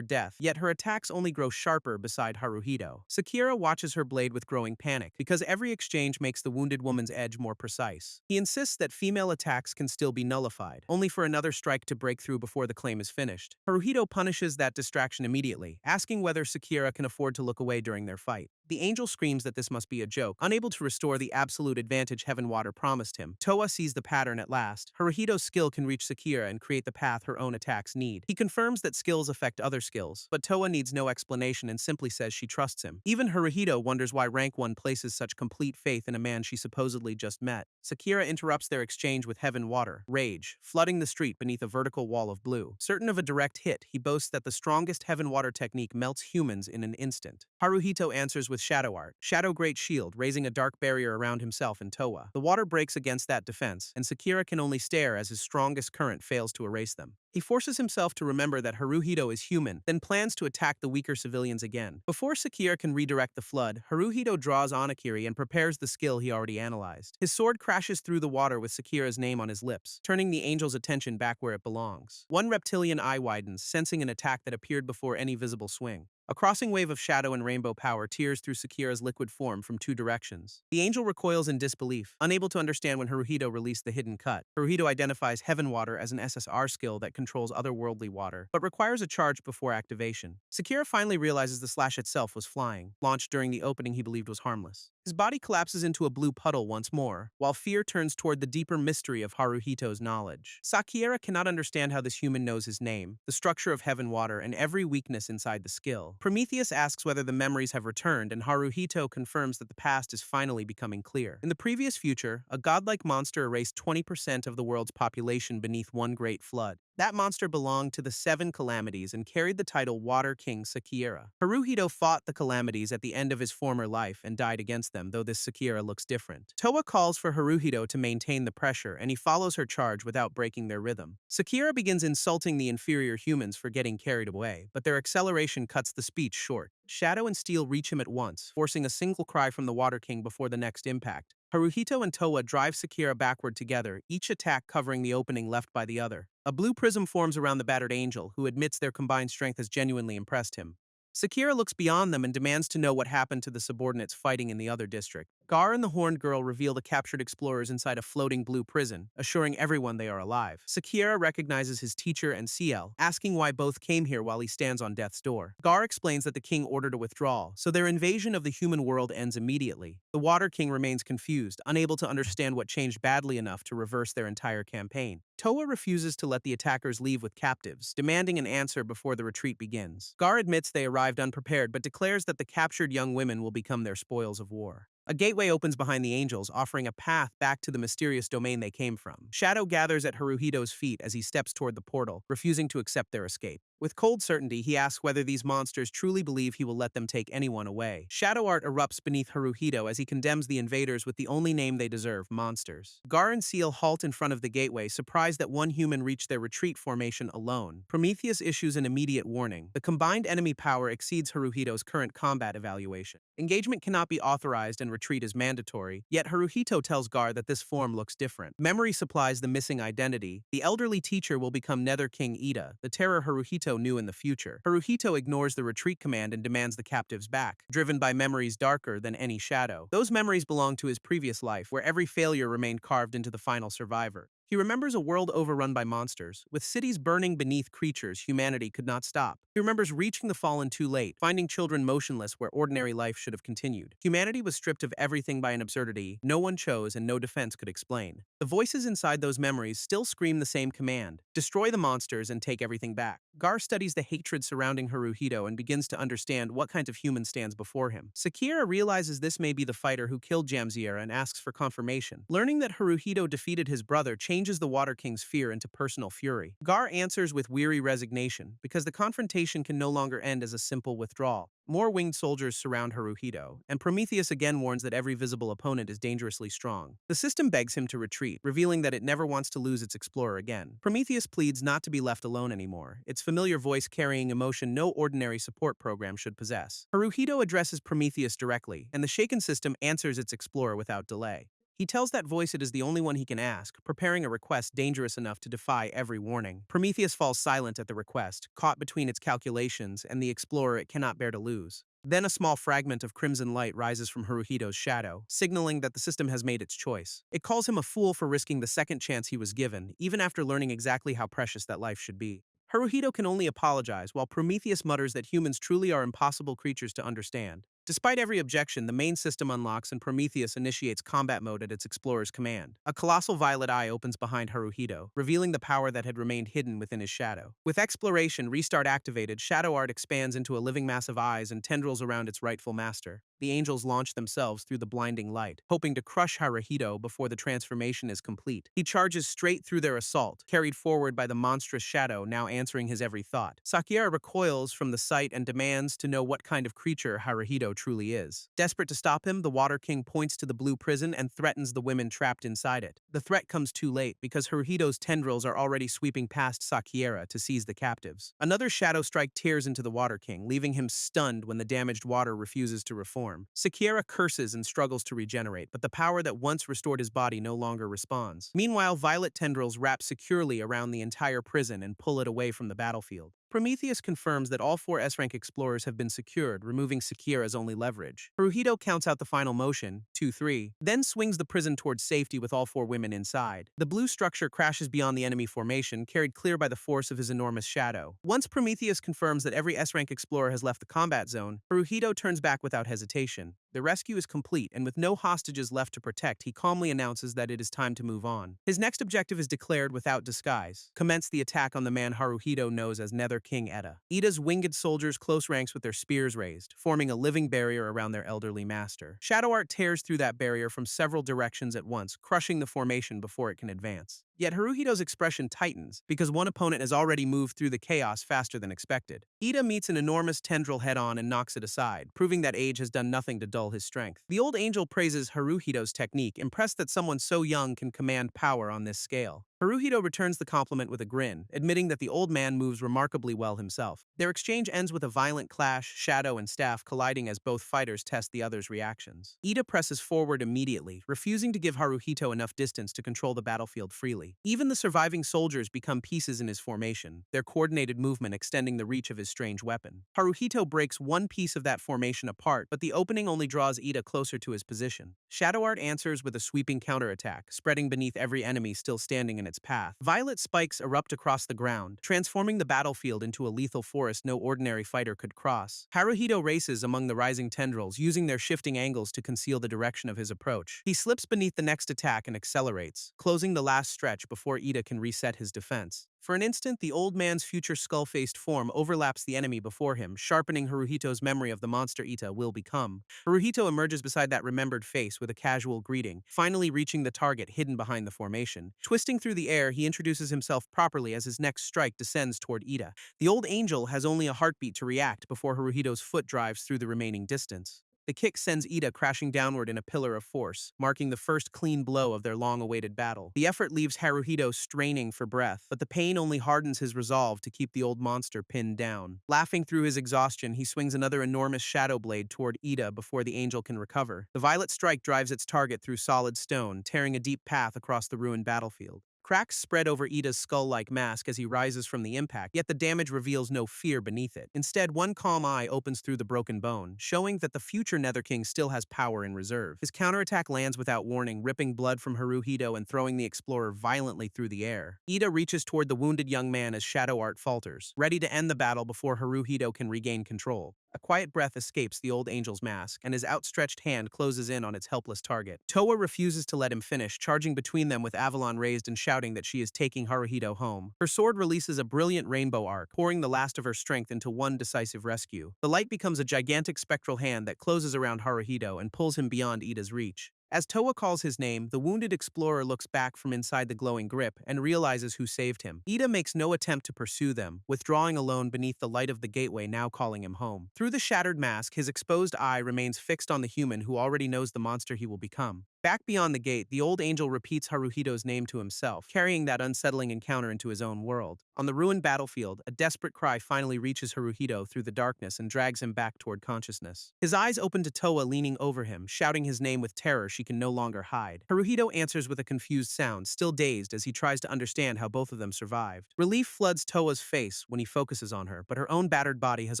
death, yet her attacks only grow sharper beside Haruhito. Sakura watches her blade with growing panic, because every exchange makes the wounded woman's edge more precise. He insists that female attacks can still be nullified, only for another strike to break through before the claim is finished. Haruhito punishes that distraction immediately, asking whether Sakura can afford to look away during their fight. The angel screams that this must be a joke, unable to restore the absolute advantage Heaven Water promised him. Toa sees the pattern at last. Haruhito's skill can reach Sakura and create the path her own attacks need. He confirms that skills affect other skills, but Toa needs no explanation and simply says she trusts him. Even Haruhito wonders why Rank 1 places such complete faith in a man she supposedly just met. Sakura interrupts their exchange with Heaven Water, rage, flooding the street beneath a vertical wall of blue. Certain of a direct hit, he boasts that the strongest Heaven Water technique melts humans in an instant. Haruhito answers with Shadow Art, Shadow Great Shield, raising a dark barrier around himself and Toa. The water breaks against that defense, and Sakura can only stare as his strongest current fails to erase them. He forces himself to remember that Haruhito is human, then plans to attack the weaker civilians again. Before Sakura can redirect the flood, Haruhito draws Onakiri and prepares the skill he already analyzed. His sword crashes through the water with Sakura's name on his lips, turning the angel's attention back where it belongs. One reptilian eye widens, sensing an attack that appeared before any visible swing. A crossing wave of shadow and rainbow power tears through Sakura's liquid form from 2 directions. The angel recoils in disbelief, unable to understand when Haruhito released the hidden cut. Haruhito identifies Heaven Water as an SSR skill that controls otherworldly water, but requires a charge before activation. Sakura finally realizes the slash itself was flying, launched during the opening he believed was harmless. His body collapses into a blue puddle once more, while fear turns toward the deeper mystery of Haruhito's knowledge. Sakura cannot understand how this human knows his name, the structure of Heaven Water, and every weakness inside the skill. Prometheus asks whether the memories have returned, and Haruhito confirms that the past is finally becoming clear. In the previous future, a godlike monster erased 20% of the world's population beneath one great flood. That monster belonged to the 7 calamities and carried the title Water King Sakura. Haruhito fought the calamities at the end of his former life and died against them, though this Sakura looks different. Toa calls for Haruhito to maintain the pressure, and he follows her charge without breaking their rhythm. Sakura begins insulting the inferior humans for getting carried away, but their acceleration cuts the speech short. Shadow and Steel reach him at once, forcing a single cry from the Water King before the next impact. Haruhito and Toa drive Sakura backward together, each attack covering the opening left by the other. A blue prism forms around the battered angel, who admits their combined strength has genuinely impressed him. Sakura looks beyond them and demands to know what happened to the subordinates fighting in the other district. Gar and the Horned Girl reveal the captured explorers inside a floating blue prison, assuring everyone they are alive. Sakiera recognizes his teacher and Ciel, asking why both came here while he stands on death's door. Gar explains that the king ordered a withdrawal, so their invasion of the human world ends immediately. The Water King remains confused, unable to understand what changed badly enough to reverse their entire campaign. Toa refuses to let the attackers leave with captives, demanding an answer before the retreat begins. Gar admits they arrived unprepared but declares that the captured young women will become their spoils of war. A gateway opens behind the angels, offering a path back to the mysterious domain they came from. Shadow gathers at Haruhito's feet as he steps toward the portal, refusing to accept their escape. With cold certainty, he asks whether these monsters truly believe he will let them take anyone away. Shadow art erupts beneath Haruhito as he condemns the invaders with the only name they deserve, monsters. Gar and Ciel halt in front of the gateway, surprised that one human reached their retreat formation alone. Prometheus issues an immediate warning. The combined enemy power exceeds Haruhito's current combat evaluation. Engagement cannot be authorized and retreat is mandatory, yet Haruhito tells Gar that this form looks different. Memory supplies the missing identity. The elderly teacher will become Nether King Ida, the terror Haruhito knew in the future. Haruhito ignores the retreat command and demands the captives back, driven by memories darker than any shadow. Those memories belong to his previous life, where every failure remained carved into the final survivor. He remembers a world overrun by monsters, with cities burning beneath creatures humanity could not stop. He remembers reaching the fallen too late, finding children motionless where ordinary life should have continued. Humanity was stripped of everything by an absurdity no one chose and no defense could explain. The voices inside those memories still scream the same command: destroy the monsters and take everything back. Gar studies the hatred surrounding Haruhito and begins to understand what kind of human stands before him. Sakiera realizes this may be the fighter who killed Jamsiera and asks for confirmation. Learning that Haruhito defeated his brother changes the Water King's fear into personal fury. Gar answers with weary resignation, because the confrontation can no longer end as a simple withdrawal. More winged soldiers surround Haruhito, and Prometheus again warns that every visible opponent is dangerously strong. The system begs him to retreat, revealing that it never wants to lose its explorer again. Prometheus pleads not to be left alone anymore, its familiar voice carrying emotion no ordinary support program should possess. Haruhito addresses Prometheus directly, and the shaken system answers its explorer without delay. He tells that voice it is the only one he can ask, preparing a request dangerous enough to defy every warning. Prometheus falls silent at the request, caught between its calculations and the explorer it cannot bear to lose. Then a small fragment of crimson light rises from Haruhito's shadow, signaling that the system has made its choice. It calls him a fool for risking the second chance he was given, even after learning exactly how precious that life should be. Haruhito can only apologize, while Prometheus mutters that humans truly are impossible creatures to understand. Despite every objection, the main system unlocks and Prometheus initiates combat mode at its explorer's command. A colossal violet eye opens behind Haruhito, revealing the power that had remained hidden within his shadow. With exploration restart activated, shadow art expands into a living mass of eyes and tendrils around its rightful master. The angels launch themselves through the blinding light, hoping to crush Haruhito before the transformation is complete. He charges straight through their assault, carried forward by the monstrous shadow now answering his every thought. Sakiera recoils from the sight and demands to know what kind of creature Haruhito truly is. Desperate to stop him, the Water King points to the blue prison and threatens the women trapped inside it. The threat comes too late, because Haruhito's tendrils are already sweeping past Sakiera to seize the captives. Another shadow strike tears into the Water King, leaving him stunned when the damaged water refuses to reform. Sakiera curses and struggles to regenerate, but the power that once restored his body no longer responds. Meanwhile, violet tendrils wrap securely around the entire prison and pull it away from the battlefield. Prometheus confirms that all 4 S-Rank explorers have been secured, removing Sakiera's only leverage. Haruhito counts out the final motion, 2-3, then swings the prison towards safety with all 4 women inside. The blue structure crashes beyond the enemy formation, carried clear by the force of his enormous shadow. Once Prometheus confirms that every S-Rank explorer has left the combat zone, Haruhito turns back without hesitation. The rescue is complete, and with no hostages left to protect, he calmly announces that it is time to move on. His next objective is declared without disguise: commence the attack on the man Haruhito knows as Nether King Eda. Ida's winged soldiers close ranks with their spears raised, forming a living barrier around their elderly master. Shadow art tears through that barrier from several directions at once, crushing the formation before it can advance. Yet Haruhito's expression tightens, because one opponent has already moved through the chaos faster than expected. Ida meets an enormous tendril head-on and knocks it aside, proving that age has done nothing to dull his strength. The old angel praises Haruhito's technique, impressed that someone so young can command power on this scale. Haruhito returns the compliment with a grin, admitting that the old man moves remarkably well himself. Their exchange ends with a violent clash, Shadow and Staff colliding as both fighters test the other's reactions. Ida presses forward immediately, refusing to give Haruhito enough distance to control the battlefield freely. Even the surviving soldiers become pieces in his formation, their coordinated movement extending the reach of his strange weapon. Haruhito breaks one piece of that formation apart, but the opening only draws Ida closer to his position. Shadow Art answers with a sweeping counterattack, spreading beneath every enemy still standing in its path. Violet spikes erupt across the ground, transforming the battlefield into a lethal forest no ordinary fighter could cross. Haruhito races among the rising tendrils, using their shifting angles to conceal the direction of his approach. He slips beneath the next attack and accelerates, closing the last stretch before Ida can reset his defense. For an instant, the old man's future skull-faced form overlaps the enemy before him, sharpening Haruhito's memory of the monster Ita will become. Haruhito emerges beside that remembered face with a casual greeting, finally reaching the target hidden behind the formation. Twisting through the air, he introduces himself properly as his next strike descends toward Ida. The old angel has only a heartbeat to react before Haruhito's foot drives through the remaining distance. The kick sends Ida crashing downward in a pillar of force, marking the first clean blow of their long-awaited battle. The effort leaves Haruhito straining for breath, but the pain only hardens his resolve to keep the old monster pinned down. Laughing through his exhaustion, he swings another enormous shadow blade toward Ida before the angel can recover. The violet strike drives its target through solid stone, tearing a deep path across the ruined battlefield. Cracks spread over Ida's skull-like mask as he rises from the impact, yet the damage reveals no fear beneath it. Instead, one calm eye opens through the broken bone, showing that the future Nether King still has power in reserve. His counterattack lands without warning, ripping blood from Haruhito and throwing the explorer violently through the air. Ida reaches toward the wounded young man as Shadow Art falters, ready to end the battle before Haruhito can regain control. A quiet breath escapes the old angel's mask, and his outstretched hand closes in on its helpless target. Towa refuses to let him finish, charging between them with Avalon raised and shouting that she is taking Haruhito home. Her sword releases a brilliant rainbow arc, pouring the last of her strength into one decisive rescue. The light becomes a gigantic spectral hand that closes around Haruhito and pulls him beyond Ida's reach. As Towa calls his name, the wounded explorer looks back from inside the glowing grip and realizes who saved him. Ida makes no attempt to pursue them, withdrawing alone beneath the light of the gateway now calling him home. Through the shattered mask, his exposed eye remains fixed on the human who already knows the monster he will become. Back beyond the gate, the old angel repeats Haruhito's name to himself, carrying that unsettling encounter into his own world. On the ruined battlefield, a desperate cry finally reaches Haruhito through the darkness and drags him back toward consciousness. His eyes open to Towa leaning over him, shouting his name with terror she can no longer hide. Haruhito answers with a confused sound, still dazed as he tries to understand how both of them survived. Relief floods Towa's face when he focuses on her, but her own battered body has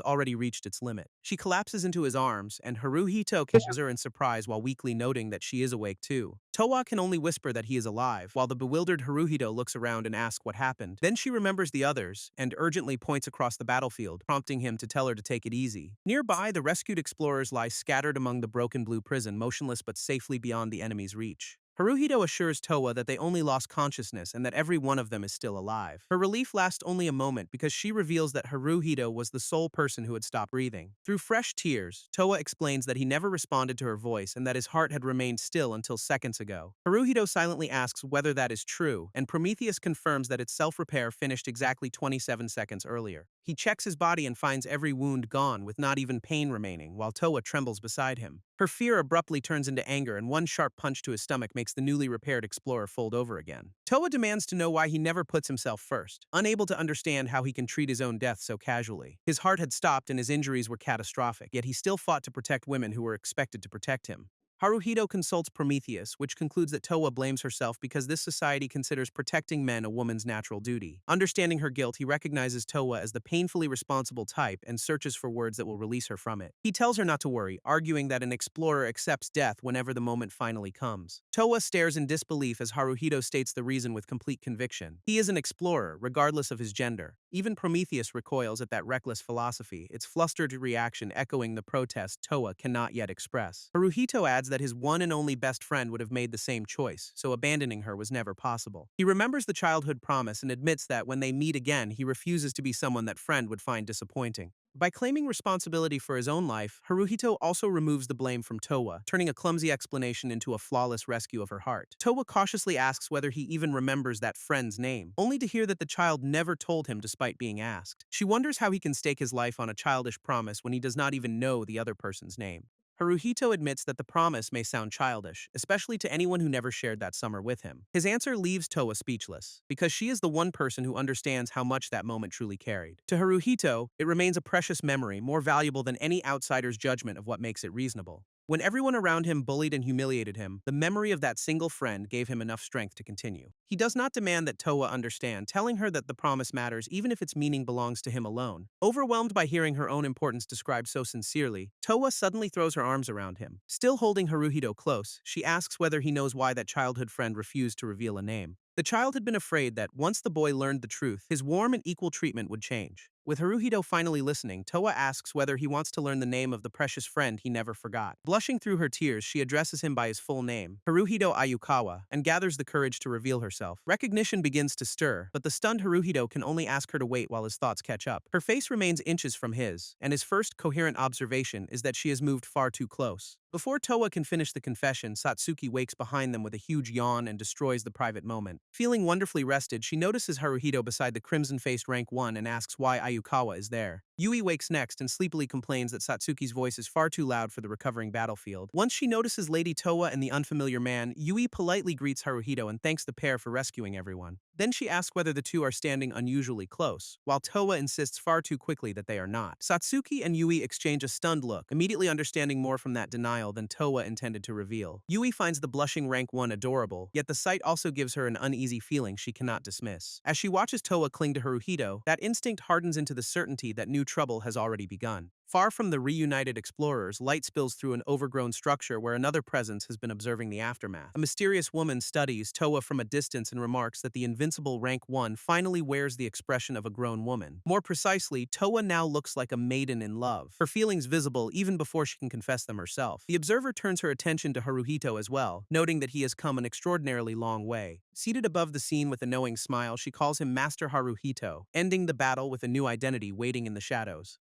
already reached its limit. She collapses into his arms, and Haruhito kisses her in surprise while weakly noting that she is awake too. Towa can only whisper that he is alive, while the bewildered Haruhito looks around and asks what happened. Then she remembers the others, and urgently points across the battlefield, prompting him to tell her to take it easy. Nearby, the rescued explorers lie scattered among the broken blue prison, motionless but safely beyond the enemy's reach. Haruhito assures Towa that they only lost consciousness and that every one of them is still alive. Her relief lasts only a moment because she reveals that Haruhito was the sole person who had stopped breathing. Through fresh tears, Towa explains that he never responded to her voice and that his heart had remained still until seconds ago. Haruhito silently asks whether that is true, and Prometheus confirms that its self-repair finished exactly 27 seconds earlier. He checks his body and finds every wound gone with not even pain remaining, while Towa trembles beside him. Her fear abruptly turns into anger, and one sharp punch to his stomach makes the newly repaired explorer fold over again. Towa demands to know why he never puts himself first, unable to understand how he can treat his own death so casually. His heart had stopped and his injuries were catastrophic, yet he still fought to protect women who were expected to protect him. Haruhito consults Prometheus, which concludes that Towa blames herself because this society considers protecting men a woman's natural duty. Understanding her guilt, he recognizes Towa as the painfully responsible type and searches for words that will release her from it. He tells her not to worry, arguing that an explorer accepts death whenever the moment finally comes. Towa stares in disbelief as Haruhito states the reason with complete conviction. He is an explorer, regardless of his gender. Even Prometheus recoils at that reckless philosophy, its flustered reaction echoing the protest Towa cannot yet express. Haruhito adds that his one and only best friend would have made the same choice, so abandoning her was never possible. He remembers the childhood promise and admits that when they meet again, he refuses to be someone that friend would find disappointing. By claiming responsibility for his own life, Haruhito also removes the blame from Towa, turning a clumsy explanation into a flawless rescue of her heart. Towa cautiously asks whether he even remembers that friend's name, only to hear that the child never told him despite being asked. She wonders how he can stake his life on a childish promise when he does not even know the other person's name. Haruhito admits that the promise may sound childish, especially to anyone who never shared that summer with him. His answer leaves Towa speechless, because she is the one person who understands how much that moment truly carried. To Haruhito, it remains a precious memory, more valuable than any outsider's judgment of what makes it reasonable. When everyone around him bullied and humiliated him, the memory of that single friend gave him enough strength to continue. He does not demand that Towa understand, telling her that the promise matters even if its meaning belongs to him alone. Overwhelmed by hearing her own importance described so sincerely, Towa suddenly throws her arms around him. Still holding Haruhito close, she asks whether he knows why that childhood friend refused to reveal a name. The child had been afraid that, once the boy learned the truth, his warm and equal treatment would change. With Haruhito finally listening, Towa asks whether he wants to learn the name of the precious friend he never forgot. Blushing through her tears, she addresses him by his full name, Haruhito Ayukawa, and gathers the courage to reveal herself. Recognition begins to stir, but the stunned Haruhito can only ask her to wait while his thoughts catch up. Her face remains inches from his, and his first coherent observation is that she has moved far too close. Before Towa can finish the confession, Satsuki wakes behind them with a huge yawn and destroys the private moment. Feeling wonderfully rested, she notices Haruhito beside the crimson-faced rank 1 and asks why Ayukawa is there. Yui wakes next and sleepily complains that Satsuki's voice is far too loud for the recovering battlefield. Once she notices Lady Towa and the unfamiliar man, Yui politely greets Haruhito and thanks the pair for rescuing everyone. Then she asks whether the two are standing unusually close, while Towa insists far too quickly that they are not. Satsuki and Yui exchange a stunned look, immediately understanding more from that denial than Towa intended to reveal. Yui finds the blushing rank 1 adorable, yet the sight also gives her an uneasy feeling she cannot dismiss. As she watches Towa cling to Haruhito, that instinct hardens into the certainty that new trouble has already begun. Far from the reunited explorers, light spills through an overgrown structure where another presence has been observing the aftermath. A mysterious woman studies Towa from a distance and remarks that the invincible rank 1 finally wears the expression of a grown woman. More precisely, Towa now looks like a maiden in love, her feelings visible even before she can confess them herself. The observer turns her attention to Haruhito as well, noting that he has come an extraordinarily long way. Seated above the scene with a knowing smile, she calls him Master Haruhito, ending the battle with a new identity waiting in the shadows.